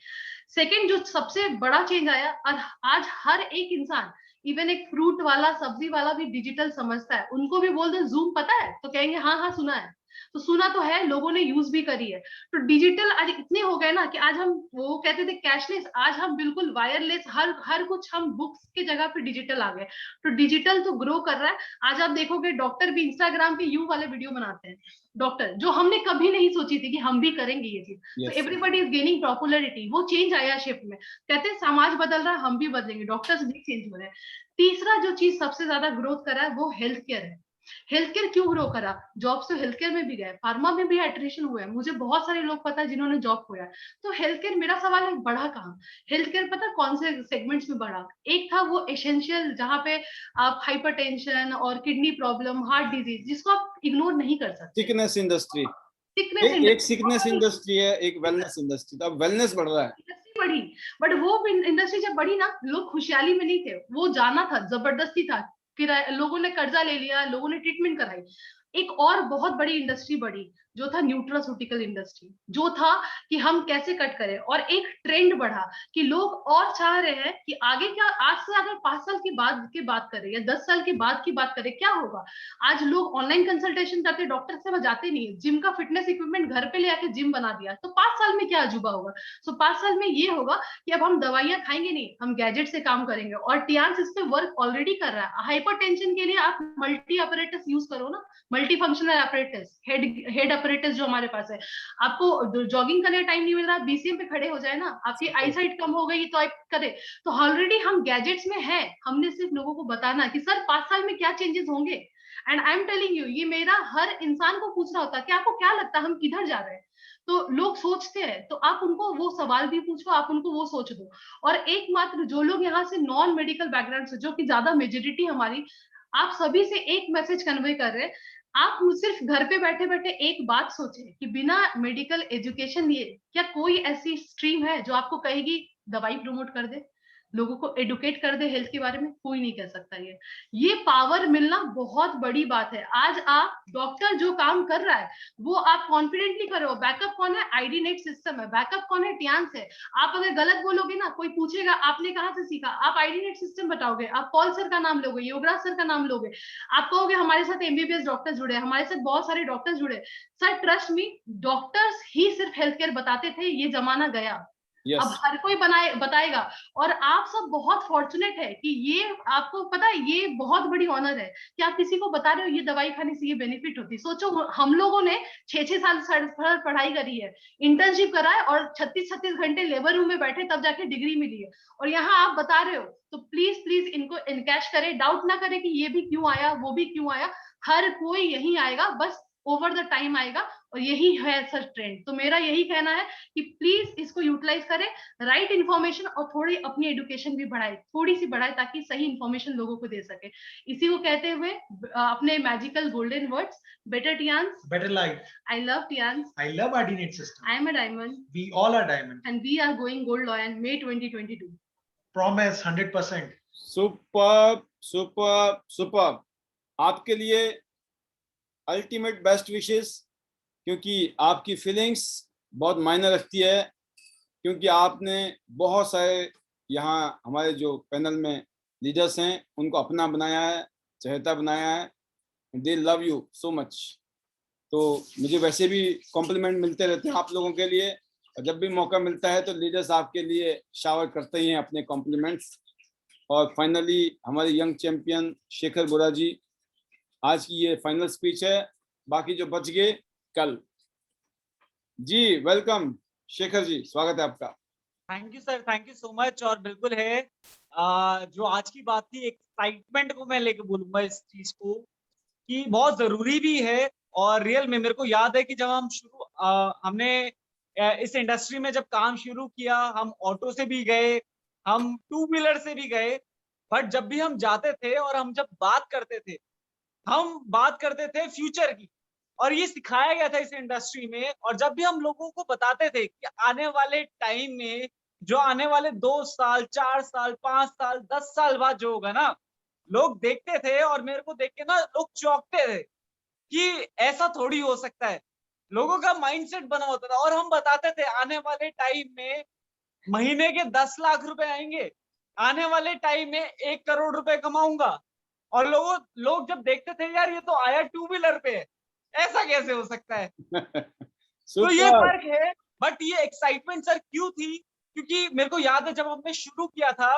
सेकेंड जो सबसे बड़ा चेंज आया, और आज हर एक इंसान इवन एक फ्रूट वाला, सब्जी वाला भी डिजिटल समझता है। उनको भी बोल दो जूम पता है तो कहेंगे हाँ हाँ सुना है। तो सुना तो है, लोगों ने यूज भी करी है। तो डिजिटल आज इतने हो गए ना कि आज हम, वो कहते थे कैशलेस, आज हम बिल्कुल वायरलेस, हर कुछ हम बुक्स की जगह पे डिजिटल आ गए। तो डिजिटल तो ग्रो कर रहा है। आज आप देखोगे डॉक्टर भी इंस्टाग्राम पे यू वाले वीडियो बनाते हैं, डॉक्टर, जो हमने कभी नहीं सोची थी कि हम भी करेंगे ये चीज। तो एवरीबॉडी इज गेनिंग पॉपुलरिटी, वो चेंज आया शिफ्ट में। कहते हैं समाज बदल रहा है, हम भी बदलेंगे, डॉक्टर्स भी चेंज हो रहे हैं। तीसरा जो चीज सबसे ज्यादा ग्रोथ करा है वो हेल्थ केयर है। हेल्थ केयर क्यों ग्रो करा? जॉब से हेल्थ केयर में भी गए, फार्मा में भी एट्रिशन हुआ है, मुझे बहुत सारे लोग पता है जिन्होंने जॉब खोया। तो हेल्थ केयर, मेरा सवाल है, बढ़ा कहाँ? हेल्थ केयर पता कौन से सेगमेंट्स में बढ़ा? एक था वो एसेंशियल, जहाँ पे आप हाइपरटेंशन और किडनी प्रॉब्लम, हार्ट डिजीज, जिसको आप इग्नोर नहीं कर सकते। सिकनेस इंडस्ट्री, एक सिकनेस इंडस्ट्री है, एक वेलनेस इंडस्ट्री। तो अब वेलनेस बढ़ रहा है, बढ़ी। बट वो इंडस्ट्री जब बढ़ी ना, लोग खुशहाली में नहीं थे, वो जाना था, जबरदस्ती था, लोगों ने कर्जा ले लिया, लोगों ने ट्रीटमेंट कराई। एक और बहुत बड़ी इंडस्ट्री बढ़ी, जो था न्यूट्रास्यूटिकल इंडस्ट्री, जो था कि हम कैसे कट करें। और एक ट्रेंड बढ़ा कि लोग और चाह रहे हैं कि आगे क्या, आज से अगर 5 साल की बात करें या 10 साल के बाद की बात करें, क्या होगा? आज लोग ऑनलाइन कंसल्टेशन करते, डॉक्टर से जाते नहीं है, जिम का फिटनेस इक्विपमेंट घर पे ले आके जिम बना दिया। तो 5 साल में क्या अजूबा होगा? सो 5 साल में ये होगा कि अब हम दवाइयां खाएंगे नहीं, हम गैजेट से काम करेंगे। और टियांस इस पे वर्क ऑलरेडी कर रहा है। हाइपरटेंशन के लिए आप मल्टी अपरेटस यूज करो ना, multi functional apparatus, head apparatus जो हमारे पास है। आपको जॉगिंग करने टाइम नहीं मिल रहा, बीसीएम पे खड़े हो जाए ना, आपकी आईसाइट कम हो गई तो आप करे। तो ऑलरेडी हम गैजेट्स में है, हमने सिर्फ लोगों को बताना कि सर 5 साल में क्या चेंजेस होंगे। And I am telling you, ये मेरा हर इंसान को पूछना होता है कि आपको क्या लगता है हम किधर जा रहे हैं। तो लोग सोचते हैं, तो आप उनको वो सवाल भी पूछो, आप उनको वो सोच दो। और एकमात्र जो लोग यहाँ से नॉन मेडिकल बैकग्राउंड से, जो कि ज्यादा मेजोरिटी हमारी, आप सभी से एक मैसेज कन्वे कर रहे हैं। आप सिर्फ घर पे बैठे बैठे एक बात सोचें कि बिना मेडिकल एजुकेशन लिए क्या कोई ऐसी स्ट्रीम है जो आपको कहेगी दवाई प्रमोट कर दे, लोगों को एडुकेट कर दे हेल्थ के बारे में? कोई नहीं कह सकता। ये पावर मिलना बहुत बड़ी बात है। आज आप डॉक्टर जो काम कर रहा है वो आप कॉन्फिडेंटली करो। बैकअप कौन है? आईडी नेट सिस्टम है। बैकअप कौन है? टियांस है। आप अगर गलत बोलोगे ना, कोई पूछेगा आपने कहाँ से सीखा, आप आईडी नेट सिस्टम बताओगे, आप पॉल सर का नाम लोगे, योगराज सर का नाम लोगे, आप कहोगे हमारे साथ एमबीबीएस डॉक्टर जुड़े, हमारे साथ बहुत सारे डॉक्टर जुड़े। सर ट्रस्ट मी, डॉक्टर्स ही सिर्फ हेल्थ केयर बताते थे, ये जमाना गया। अब हर कोई बताएगा। और आप सब बहुत फॉर्चुनेट है कि ये आपको पता है, ये बहुत बड़ी ऑनर है कि आप किसी को बता रहे हो ये दवाई खाने से ये बेनिफिट होती है। सोचो हम लोगों ने 6-6 साल पढ़ाई करी है, इंटर्नशिप करा है और 36-36 घंटे लेबर रूम में बैठे तब जाके डिग्री मिली है, और यहाँ आप बता रहे हो। तो प्लीज प्लीज इनको इनकैश करें, डाउट ना करें कि ये भी क्यों आया, वो भी क्यों आया। हर कोई यही आएगा, बस ओवर द टाइम आएगा, और यही है सर ट्रेंड। तो मेरा यही कहना है कि प्लीज इसको यूटिलाइज करें, राइट इन्फॉर्मेशन, और थोड़ी अपनी एजुकेशन भी बढ़ाए, थोड़ी सी बढ़ाए, ताकि सही इन्फॉर्मेशन लोगों को दे सके। इसी को कहते हुए अपने magical golden words, better Tiens, better life, I love Tiens, I love ID net system, I am a diamond, we all are diamond, and we are going gold lion May 2022। Promise 100%। Super super super. आपके लिए अल्टीमेट बेस्ट विशेस, क्योंकि आपकी फीलिंग्स बहुत मायने रखती है, क्योंकि आपने बहुत सारे यहाँ हमारे जो पैनल में लीडर्स हैं उनको अपना बनाया है, चहेता बनाया है। दे लव यू सो मच। तो मुझे वैसे भी कॉम्प्लीमेंट मिलते रहते हैं आप लोगों के लिए, और जब भी मौका मिलता है तो लीडर्स आपके लिए शावर करते ही हैं अपने कॉम्प्लीमेंट्स। और फाइनली हमारे यंग चैंपियन शेखर बोरा जी, आज की ये फाइनल स्पीच है, बाकी जो बच गए कल। जी वेलकम शेखर जी, स्वागत है आपका। Thank you sir, thank you so much. और बिल्कुल है जो आज की बात थी, एक्साइटमेंट को मैं लेके बोलूंगा इस चीज को कि बहुत जरूरी भी है। और रियल में मेरे को याद है कि जब हम हमने इस इंडस्ट्री में जब काम शुरू किया, हम ऑटो से भी गए, हम 2 व्हीलर से भी गए, बट जब भी हम जाते थे और हम जब बात करते थे, हम बात करते थे फ्यूचर की। और ये सिखाया गया था इस इंडस्ट्री में। और जब भी हम लोगों को बताते थे कि आने वाले टाइम में, जो आने वाले 2 साल, 4 साल, 5 साल, 10 साल बाद जो होगा ना, लोग देखते थे और मेरे को देख के ना लोग चौंकते थे कि ऐसा थोड़ी हो सकता है। लोगों का माइंडसेट बना होता था। और हम बताते थे आने वाले टाइम में महीने के 10 लाख रुपए आएंगे, आने वाले टाइम में 1 करोड़ रुपए कमाऊंगा। और लोग जब देखते थे यार ये तो आया 2 व्हीलर पे है, ऐसा कैसे हो सकता है? तो ये फर्क है। बट ये एक्साइटमेंट सर क्यों थी? क्योंकि मेरे को याद है जब हमने शुरू किया था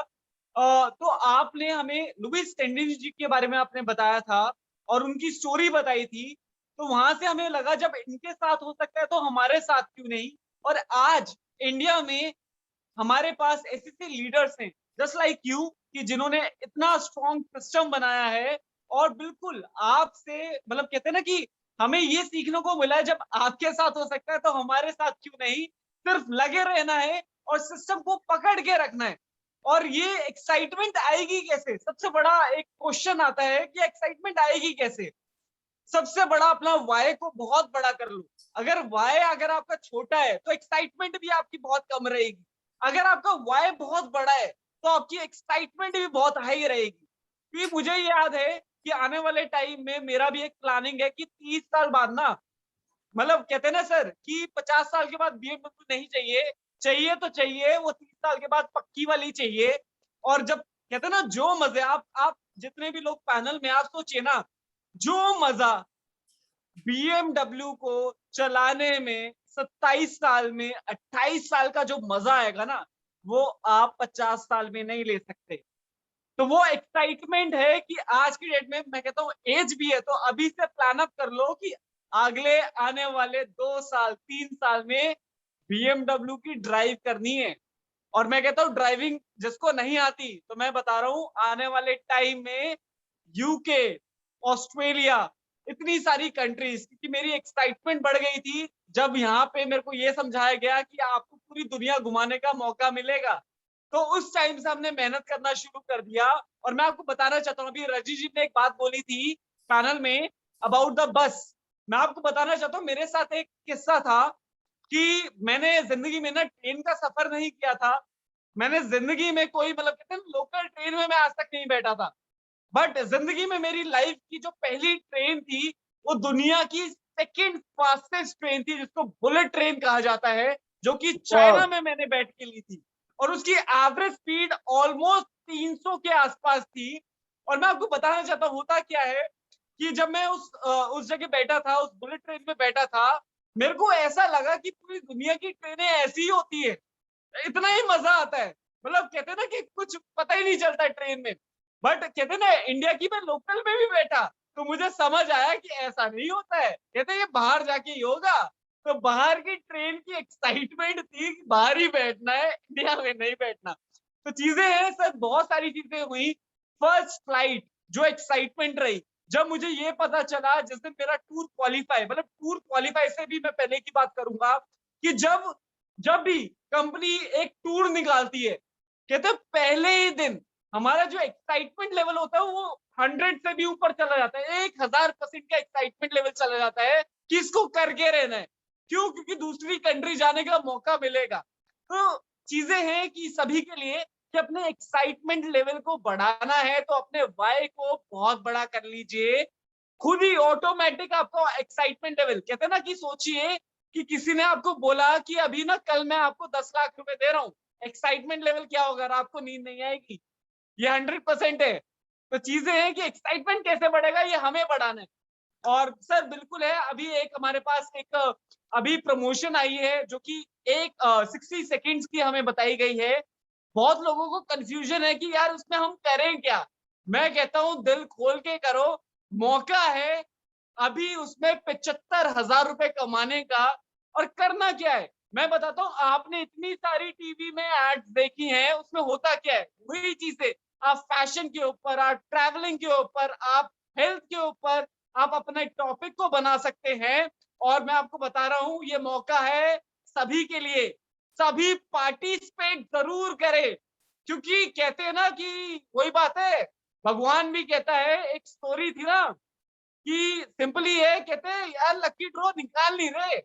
तो आपने हमें लुइस टेंडिंज जी के बारे में आपने बताया था और उनकी स्टोरी बताई थी। तो वहां से हमें लगा जब इनके साथ हो सकता है तो हमारे साथ क्यों नहीं। और आज इंडिया में हमारे पास ऐसे लीडर्स हैं जस्ट लाइक यू कि जिन्होंने इतना स्ट्रॉन्ग सिस्टम बनाया है। और बिल्कुल आपसे मतलब कहते हैं ना कि हमें ये सीखने को मिला है जब आपके साथ हो सकता है तो हमारे साथ क्यों नहीं। सिर्फ लगे रहना है और सिस्टम को पकड़ के रखना है। और ये एक्साइटमेंट आएगी कैसे? सबसे बड़ा एक क्वेश्चन आता है कि एक्साइटमेंट आएगी कैसे। सबसे बड़ा अपना वाई को बहुत बड़ा कर लो। अगर वाई अगर आपका छोटा है तो एक्साइटमेंट भी आपकी बहुत कम रहेगी। अगर आपका वाई बहुत बड़ा है तो आपकी एक्साइटमेंट भी बहुत हाई रहेगी। क्योंकि मुझे याद है कि आने वाले टाइम में मेरा भी एक प्लानिंग है कि 30 साल बाद ना, मतलब कहते हैं ना सर कि 50 साल के बाद BMW नहीं चाहिए, चाहिए तो चाहिए वो 30 साल के बाद पक्की वाली चाहिए। और जब कहते हैं ना जो मजे आप जितने भी लोग पैनल में आप सोचिए ना, जो मजा BMW को चलाने में 27 साल में 28 साल का जो मजा आएगा ना, वो आप 50 साल में नहीं ले सकते। तो वो एक्साइटमेंट है कि आज की डेट में मैं कहता हूँ एज भी है तो अभी से प्लान अप कर लो कि अगले आने वाले 2 साल 3 साल में BMW की ड्राइव करनी है। और मैं कहता हूँ ड्राइविंग जिसको नहीं आती तो मैं बता रहा हूँ आने वाले टाइम में यूके, ऑस्ट्रेलिया, इतनी सारी कंट्रीज, क्योंकि मेरी एक्साइटमेंट बढ़ गई थी जब यहाँ पे मेरे को ये समझाया गया कि आपको पूरी दुनिया घुमाने का मौका मिलेगा। तो उस टाइम से हमने मेहनत करना शुरू कर दिया। और मैं आपको बताना चाहता हूँ, अभी रजी जी ने एक बात बोली थी पैनल में अबाउट द बस। मैं आपको बताना चाहता हूँ मेरे साथ एक किस्सा था कि मैंने जिंदगी में ना ट्रेन का सफर नहीं किया था। मैंने जिंदगी में कोई मतलब कहते हैं लोकल ट्रेन में मैं आज तक नहीं बैठा था। बट जिंदगी में मेरी लाइफ की जो पहली ट्रेन थी वो दुनिया की सेकंड फास्टेस्ट ट्रेन थी जिसको बुलेट ट्रेन कहा जाता है, जो कि चाइना में मैंने बैठ के ली थी। और उसकी एवरेज स्पीड ऑलमोस्ट 300 के आसपास थी। और मैं आपको बताना चाहता हूँ होता क्या है कि जब मैं उस जगह बैठा था, उस बुलेट ट्रेन में बैठा था, मेरे को ऐसा लगा कि पूरी दुनिया की ट्रेनें ऐसी ही होती है, इतना ही मजा आता है। मतलब कहते हैं ना कि कुछ पता ही नहीं चलता ट्रेन में। बट कहते हैं ना इंडिया की मैं लोकल में भी बैठा तो मुझे समझ आया कि ऐसा नहीं होता है। कहते हैं ये बाहर जाके ही होगा। तो बाहर की ट्रेन की एक्साइटमेंट थी कि बाहर ही बैठना है, इंडिया में नहीं बैठना। तो चीजें हैं सर, बहुत सारी चीजें हुई। फर्स्ट फ्लाइट जो एक्साइटमेंट रही जब मुझे ये पता चला जिस दिन मेरा टूर क्वालिफाई, मतलब टूर क्वालिफाई से भी मैं पहले की बात करूंगा कि जब भी कंपनी एक टूर निकालती है, कहते पहले ही दिन हमारा जो एक्साइटमेंट लेवल होता है वो 100 से भी ऊपर चला जाता है। 1000% का एक्साइटमेंट लेवल चला जाता है कि इसको करके रहना है। क्यों? क्योंकि दूसरी कंट्री जाने का मौका मिलेगा। तो चीजें हैं कि सभी के लिए कि अपने एक्साइटमेंट लेवल को बढ़ाना है तो अपने वाई को बहुत बड़ा कर लीजिए। खुद ही ऑटोमेटिक आपको एक्साइटमेंट लेवल, कहते हैं ना कि सोचिए कि किसी ने आपको बोला कि अभी ना कल मैं आपको 10 लाख रुपए दे रहा हूँ, एक्साइटमेंट लेवल क्या होगा? आपको नींद नहीं आएगी। ये 100% है। तो चीजें हैं कि एक्साइटमेंट कैसे बढ़ेगा, ये हमें बढ़ाना है। और सर बिल्कुल है, अभी एक हमारे पास एक अभी प्रमोशन आई है जो कि एक 60 सेकेंड्स की हमें बताई गई है। बहुत लोगों को कंफ्यूजन है कि यार उसमें हम करें क्या। मैं कहता हूं दिल खोल के करो, मौका है अभी उसमें 75,000 रुपए कमाने का। और करना क्या है मैं बताता हूँ, आपने इतनी सारी टीवी में एड्स देखी हैं, उसमें होता क्या है वही चीजें। आप फैशन के ऊपर, आप ट्रैवलिंग के ऊपर, आप हेल्थ के ऊपर आप अपने टॉपिक को बना सकते हैं। और मैं आपको बता रहा हूं ये मौका है सभी के लिए, सभी पार्टिसिपेट जरूर करें। क्योंकि कहते हैं ना कि वही बात है, भगवान भी कहता है, एक स्टोरी थी ना कि सिंपली है, कहते यार लकी ड्रॉ निकाल नहीं रहे,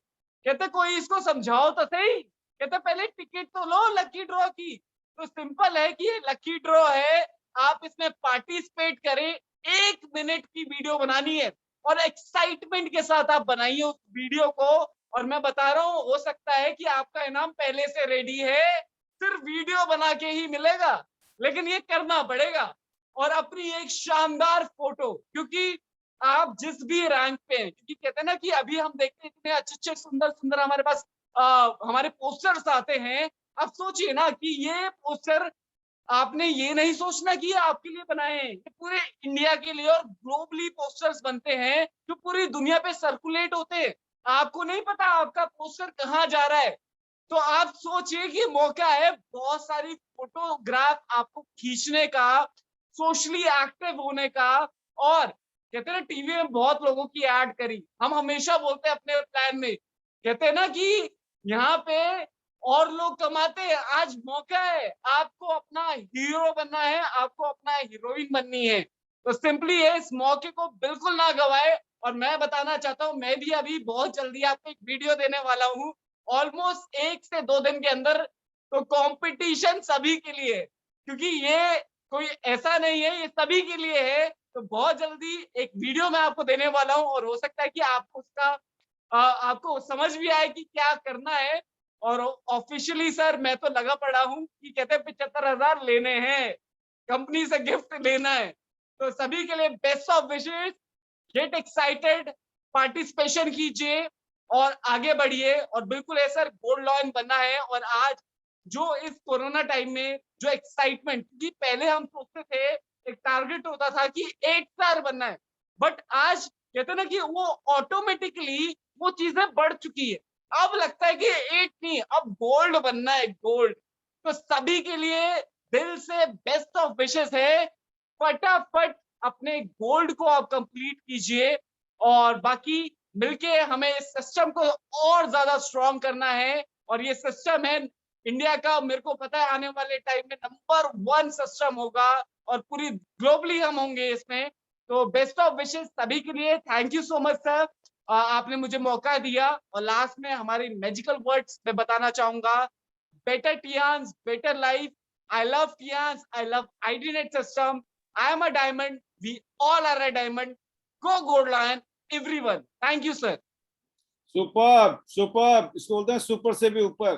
कहते कोई इसको समझाओ तो सही, कहते पहले टिकट तो लो लकी ड्रॉ की। तो सिंपल है कि ये लकी ड्रॉ है, आप इसमें पार्टिसिपेट करें। 1 मिनट की वीडियो बनानी है और एक्साइटमेंट के साथ आप बनाइए उस वीडियो को। और मैं बता रहा हूँ हो सकता है कि आपका इनाम पहले से रेडी है, सिर्फ वीडियो बना के ही मिलेगा। लेकिन ये करना पड़ेगा। और अपनी एक शानदार फोटो, क्योंकि आप जिस भी रैंक पे हैं, क्योंकि कहते हैं ना कि अभी हम देखते हैं इतने अच्छे सुंदर सुंदर हमारे पास हमारे पोस्टर्स आते हैं। अब सोचिए ना कि ये पोस्टर आपने ये नहीं सोचना कि ये आपके लिए बनाए हैं, ये पूरे इंडिया के लिए और ग्लोबली पोस्टर्स बनते हैं जो पूरी दुनिया पे सर्कुलेट होते हैं। आपको नहीं पता आपका पोस्टर कहाँ जा रहा है। तो आप सोचिए कि मौका है बहुत सारी फोटोग्राफ आपको खींचने का, सोशली एक्टिव होने का। और कहते हैं ना टीवी में बहुत लोगों की ऐड करी, हम हमेशा बोलते हैं अपने प्लान में, कहते हैं ना कि यहाँ पे और लोग कमाते हैं, आज मौका है, आपको अपना हीरो बनना है, आपको अपना हीरोइन बननी है। तो सिंपली है, इस मौके को बिल्कुल ना गवाए। और मैं बताना चाहता हूँ, मैं भी अभी बहुत जल्दी आपको एक वीडियो देने वाला हूँ, ऑलमोस्ट 1 से 2 दिन के अंदर। तो कंपटीशन सभी के लिए है, क्योंकि ये कोई ऐसा नहीं है, ये सभी के लिए है। तो बहुत जल्दी एक वीडियो मैं आपको देने वाला हूँ, और हो सकता है कि आपको उसका आपको समझ भी आए कि क्या करना है। और ऑफिशियली सर मैं तो लगा पड़ा हूँ कि कहते हैं 75,000 लेने हैं, कंपनी से गिफ्ट लेना है। तो सभी के लिए best of wishes, get excited, participation कीजिए और आगे बढ़िए। और बिल्कुल है सर, गोल्ड लॉयन बनना है। और आज जो इस कोरोना टाइम में जो एक्साइटमेंट, क्योंकि पहले हम सोचते थे, एक टारगेट होता था कि 8 स्टार बनना है, बट आज कहते हैं ना कि वो ऑटोमेटिकली वो चीजें बढ़ चुकी है। अब लगता है कि 8 नहीं, अब गोल्ड बनना है, गोल्ड। तो सभी के लिए दिल से बेस्ट ऑफ विशेस है। फटाफट अपने गोल्ड को आप कंप्लीट कीजिए, और बाकी मिलके हमें इस सिस्टम को और ज्यादा स्ट्रॉन्ग करना है। और ये सिस्टम है इंडिया का, मेरे को पता है आने वाले टाइम में नंबर 1 सिस्टम होगा, और पूरी ग्लोबली हम होंगे इसमें। तो बेस्ट ऑफ विशेस सभी के लिए। Thank you so much sir, आपने मुझे मौका दिया। और लास्ट में हमारी मैजिकल वर्ड्स में बताना चाहूंगा, better Tiens, better life. I love Tians, I love IDNet system. I am a diamond. We all are a diamond. Go Gold Lion, everyone. Thank you, sir. Super super, इसको बोलते हैं सुपर से भी ऊपर।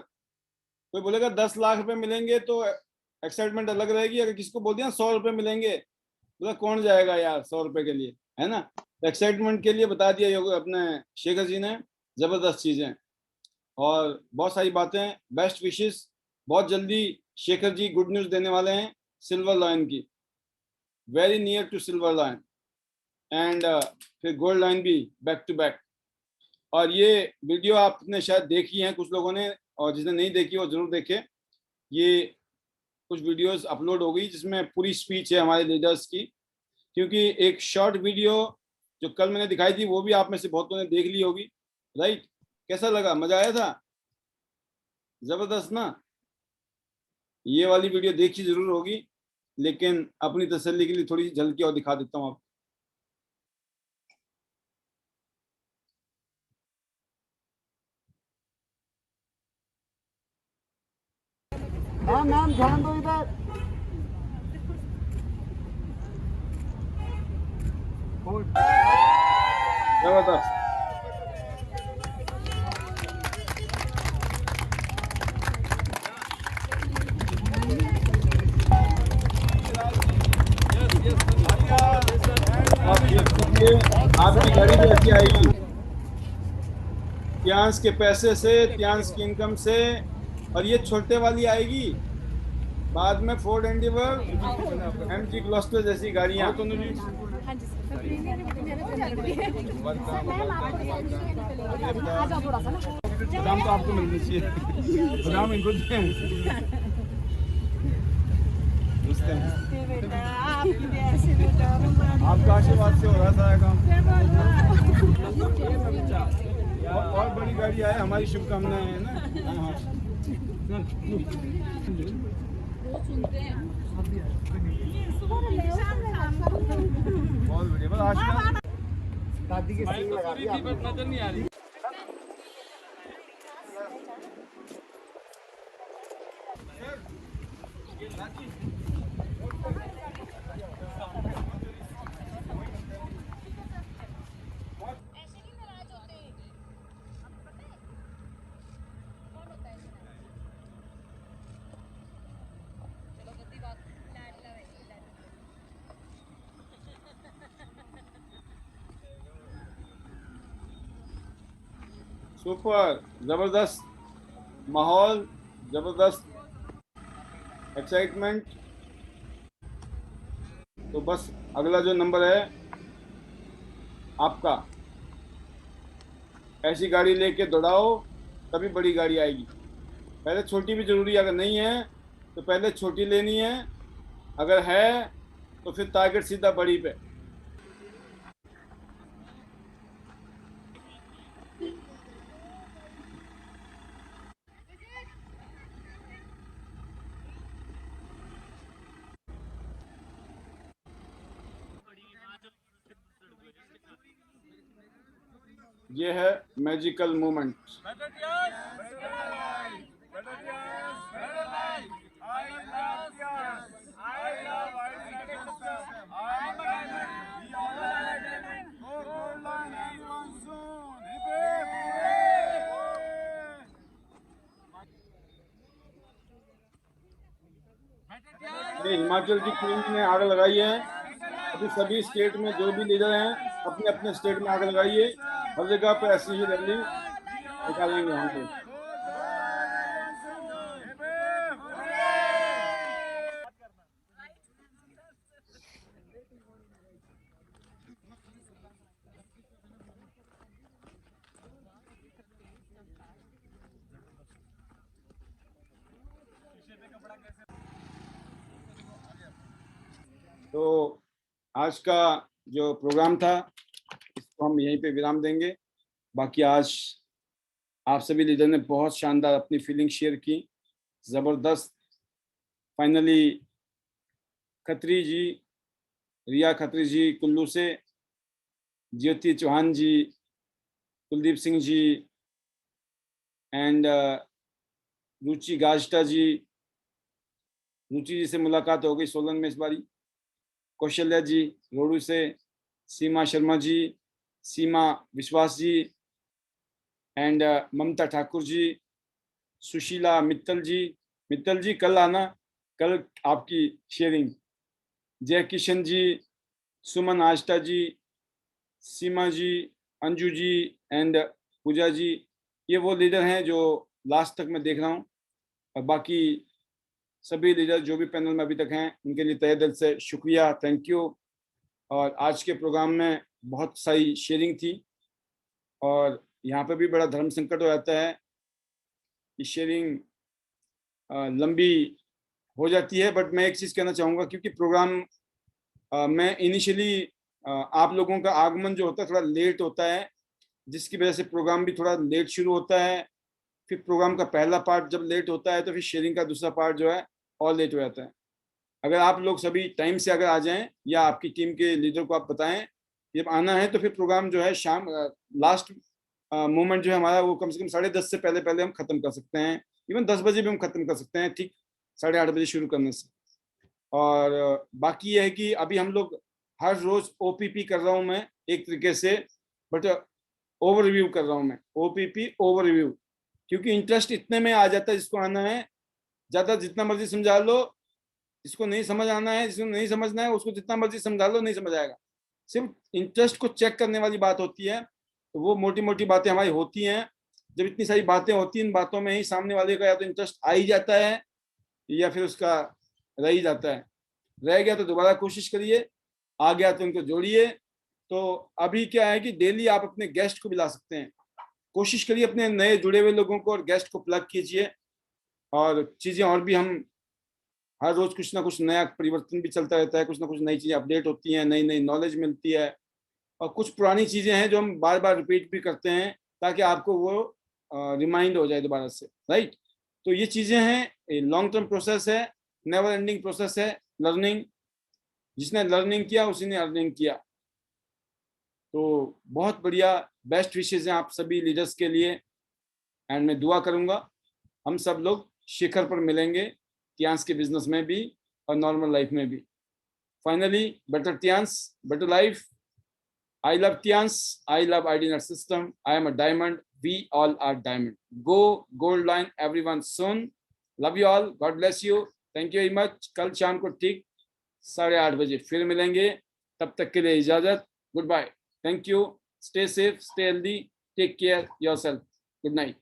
कोई बोलेगा 10 लाख रुपए मिलेंगे तो एक्साइटमेंट अलग रहेगी, अगर किसको बोल दिया 100 रुपए मिलेंगे, बोला कौन जाएगा यार 100 रुपए के लिए, है ना। एक्साइटमेंट के लिए बता दिया अपने शेखर जी ने, जबरदस्त चीजें और बहुत सारी बातें। बेस्ट विशेस, बहुत जल्दी शेखर जी गुड न्यूज देने वाले हैं सिल्वर लाइन की, very near to silver line, and फिर गोल्ड लाइन भी बैक टू बैक। और ये वीडियो आपने शायद देखी है कुछ लोगों ने, और जिसने नहीं देखी वो जरूर देखे। ये कुछ वीडियोस अपलोड हो गई जिसमें पूरी स्पीच है हमारे लीडर्स की, क्योंकि एक शॉर्ट वीडियो जो कल मैंने दिखाई थी वो भी आप में से बहुतों ने देख ली होगी, राइट। कैसा लगा, मजा आया था, जबरदस्त ना। ये वाली वीडियो देखी जरूर होगी, लेकिन अपनी तसल्ली के लिए थोड़ी सी झलकी और दिखा देता हूँ आपको। मैम ध्यान दो इधर। जबरदस्त। आपकी गाड़ी भी अच्छी आएगी, टियांस के पैसे से, टियांस की इनकम से। और ये छोटे वाली आएगी बाद में, फोर्ड एंडेवर, MG ग्लॉस्टर जैसी गाड़ियां। बादाम तो आपको मिलनी चाहिए, बादाम इनको दें। आपका आशीर्वाद से हो रहा था काम। और बड़ी गाड़ी आए, हमारी शुभकामनाएं है ना। बहुत बढ़िया, बस आशीर्वाद। दादी की स्टिंग लगा दी आपने। नजर नहीं आ रही। सुपर, जबरदस्त माहौल, जबरदस्त एक्साइटमेंट। तो बस अगला जो नंबर है आपका, ऐसी गाड़ी लेके दौड़ाओ तभी बड़ी गाड़ी आएगी। पहले छोटी भी जरूरी है, अगर नहीं है तो पहले छोटी लेनी है, अगर है तो फिर टारगेट सीधा बड़ी पे। ये है मैजिकल मोमेंट। हिमाचल की टीम ने आग लगाई है। अभी सभी स्टेट में जो भी लीडर हैं अपने अपने स्टेट में आग लगाइए। हर जगह पे ऐसी ही रैली निकालेंगे हम लोग। तो आज का जो प्रोग्राम था इसको हम यहीं पे विराम देंगे। बाकी आज आप सभी लीडर ने बहुत शानदार अपनी फीलिंग शेयर की, ज़बरदस्त। फाइनली खत्री जी, रिया खत्री जी कुल्लू से, ज्योति चौहान जी, कुलदीप सिंह जी एंड रुचि गाजटा जी, रुचि जी से मुलाकात हो गई सोलन में इस बारी। कौशल्या जी रोडू से, सीमा शर्मा जी, सीमा विश्वास जी एंड ममता ठाकुर जी, सुशीला मित्तल जी कल आना, कल आपकी शेयरिंग। जय किशन जी, सुमन आष्टा जी, सीमा जी, अंजू जी एंड पूजा जी, ये वो लीडर हैं जो लास्ट तक मैं देख रहा हूँ। और बाकी सभी लीडर जो भी पैनल में अभी तक हैं उनके लिए तहे दिल से शुक्रिया, थैंक यू। और आज के प्रोग्राम में बहुत सारी शेयरिंग थी और यहाँ पे भी बड़ा धर्म संकट हो जाता है कि शेयरिंग लंबी हो जाती है। बट मैं एक चीज़ कहना चाहूँगा, क्योंकि प्रोग्राम में इनिशियली आप लोगों का आगमन जो होता है थोड़ा लेट होता है, जिसकी वजह से प्रोग्राम भी थोड़ा लेट शुरू होता है। फिर प्रोग्राम का पहला पार्ट जब लेट होता है तो फिर शेयरिंग का दूसरा पार्ट जो है और लेट हो जाता है। अगर आप लोग सभी टाइम से अगर आ जाएं या आपकी टीम के लीडर को आप बताएं जब आना है, तो फिर प्रोग्राम जो है शाम लास्ट मोमेंट जो है हमारा वो कम से कम 10:30 से पहले हम ख़त्म कर सकते हैं। इवन 10 बजे भी हम ख़त्म कर सकते हैं, ठीक 8:30 बजे शुरू करने से। और बाकी यह है कि अभी हम लोग हर रोज़ OPP कर रहा हूँ मैं एक तरीके से, बट ओवरव्यू कर रहा हूँ मैं, OPP ओवरव्यू, क्योंकि इंटरेस्ट इतने में आ जाता है जिसको आना है। ज़्यादा जितना मर्जी समझा लो, जिसको नहीं समझ आना है, जिसको नहीं समझना है उसको जितना मर्जी समझा लो नहीं समझ आएगा। सिर्फ इंटरेस्ट को चेक करने वाली बात होती है। तो वो मोटी मोटी बातें हमारी होती हैं। जब इतनी सारी बातें होती हैं, इन बातों में ही सामने वाले का या तो इंटरेस्ट आ ही जाता है या फिर उसका रह ही जाता है। रह गया तो दोबारा कोशिश करिए, आ गया तो उनको जोड़िए। तो अभी क्या है कि डेली आप अपने गेस्ट को भी ला सकते हैं। कोशिश करिए अपने नए जुड़े हुए लोगों को और गेस्ट को प्लग कीजिए। और चीज़ें और भी, हम हर रोज कुछ ना कुछ नया परिवर्तन भी चलता रहता है, कुछ ना कुछ नई चीज़ें अपडेट होती हैं, नई नई नॉलेज मिलती है। और कुछ पुरानी चीज़ें हैं जो हम बार बार रिपीट भी करते हैं ताकि आपको वो रिमाइंड हो जाए दोबारा से, राइट। तो ये चीज़ें हैं, लॉन्ग टर्म प्रोसेस है, नेवर एंडिंग प्रोसेस है लर्निंग। जिसने लर्निंग किया उसी ने अर्निंग किया। तो बहुत बढ़िया, बेस्ट विशेज हैं आप सभी लीडर्स के लिए। एंड मैं दुआ करूँगा हम सब लोग शिखर पर मिलेंगे, टियांस के बिजनेस में भी और नॉर्मल लाइफ में भी। Finally, better Tiens, better life. I love Tians. I love IDNet system. I am a diamond. We all are diamond. Go gold line everyone soon. Love you all. God bless you. Thank you very much. कल शाम को ठीक 8:30 बजे फिर मिलेंगे। तब तक के लिए इजाजत। Goodbye. Thank you. Stay safe. Stay healthy. Take care yourself. Good night.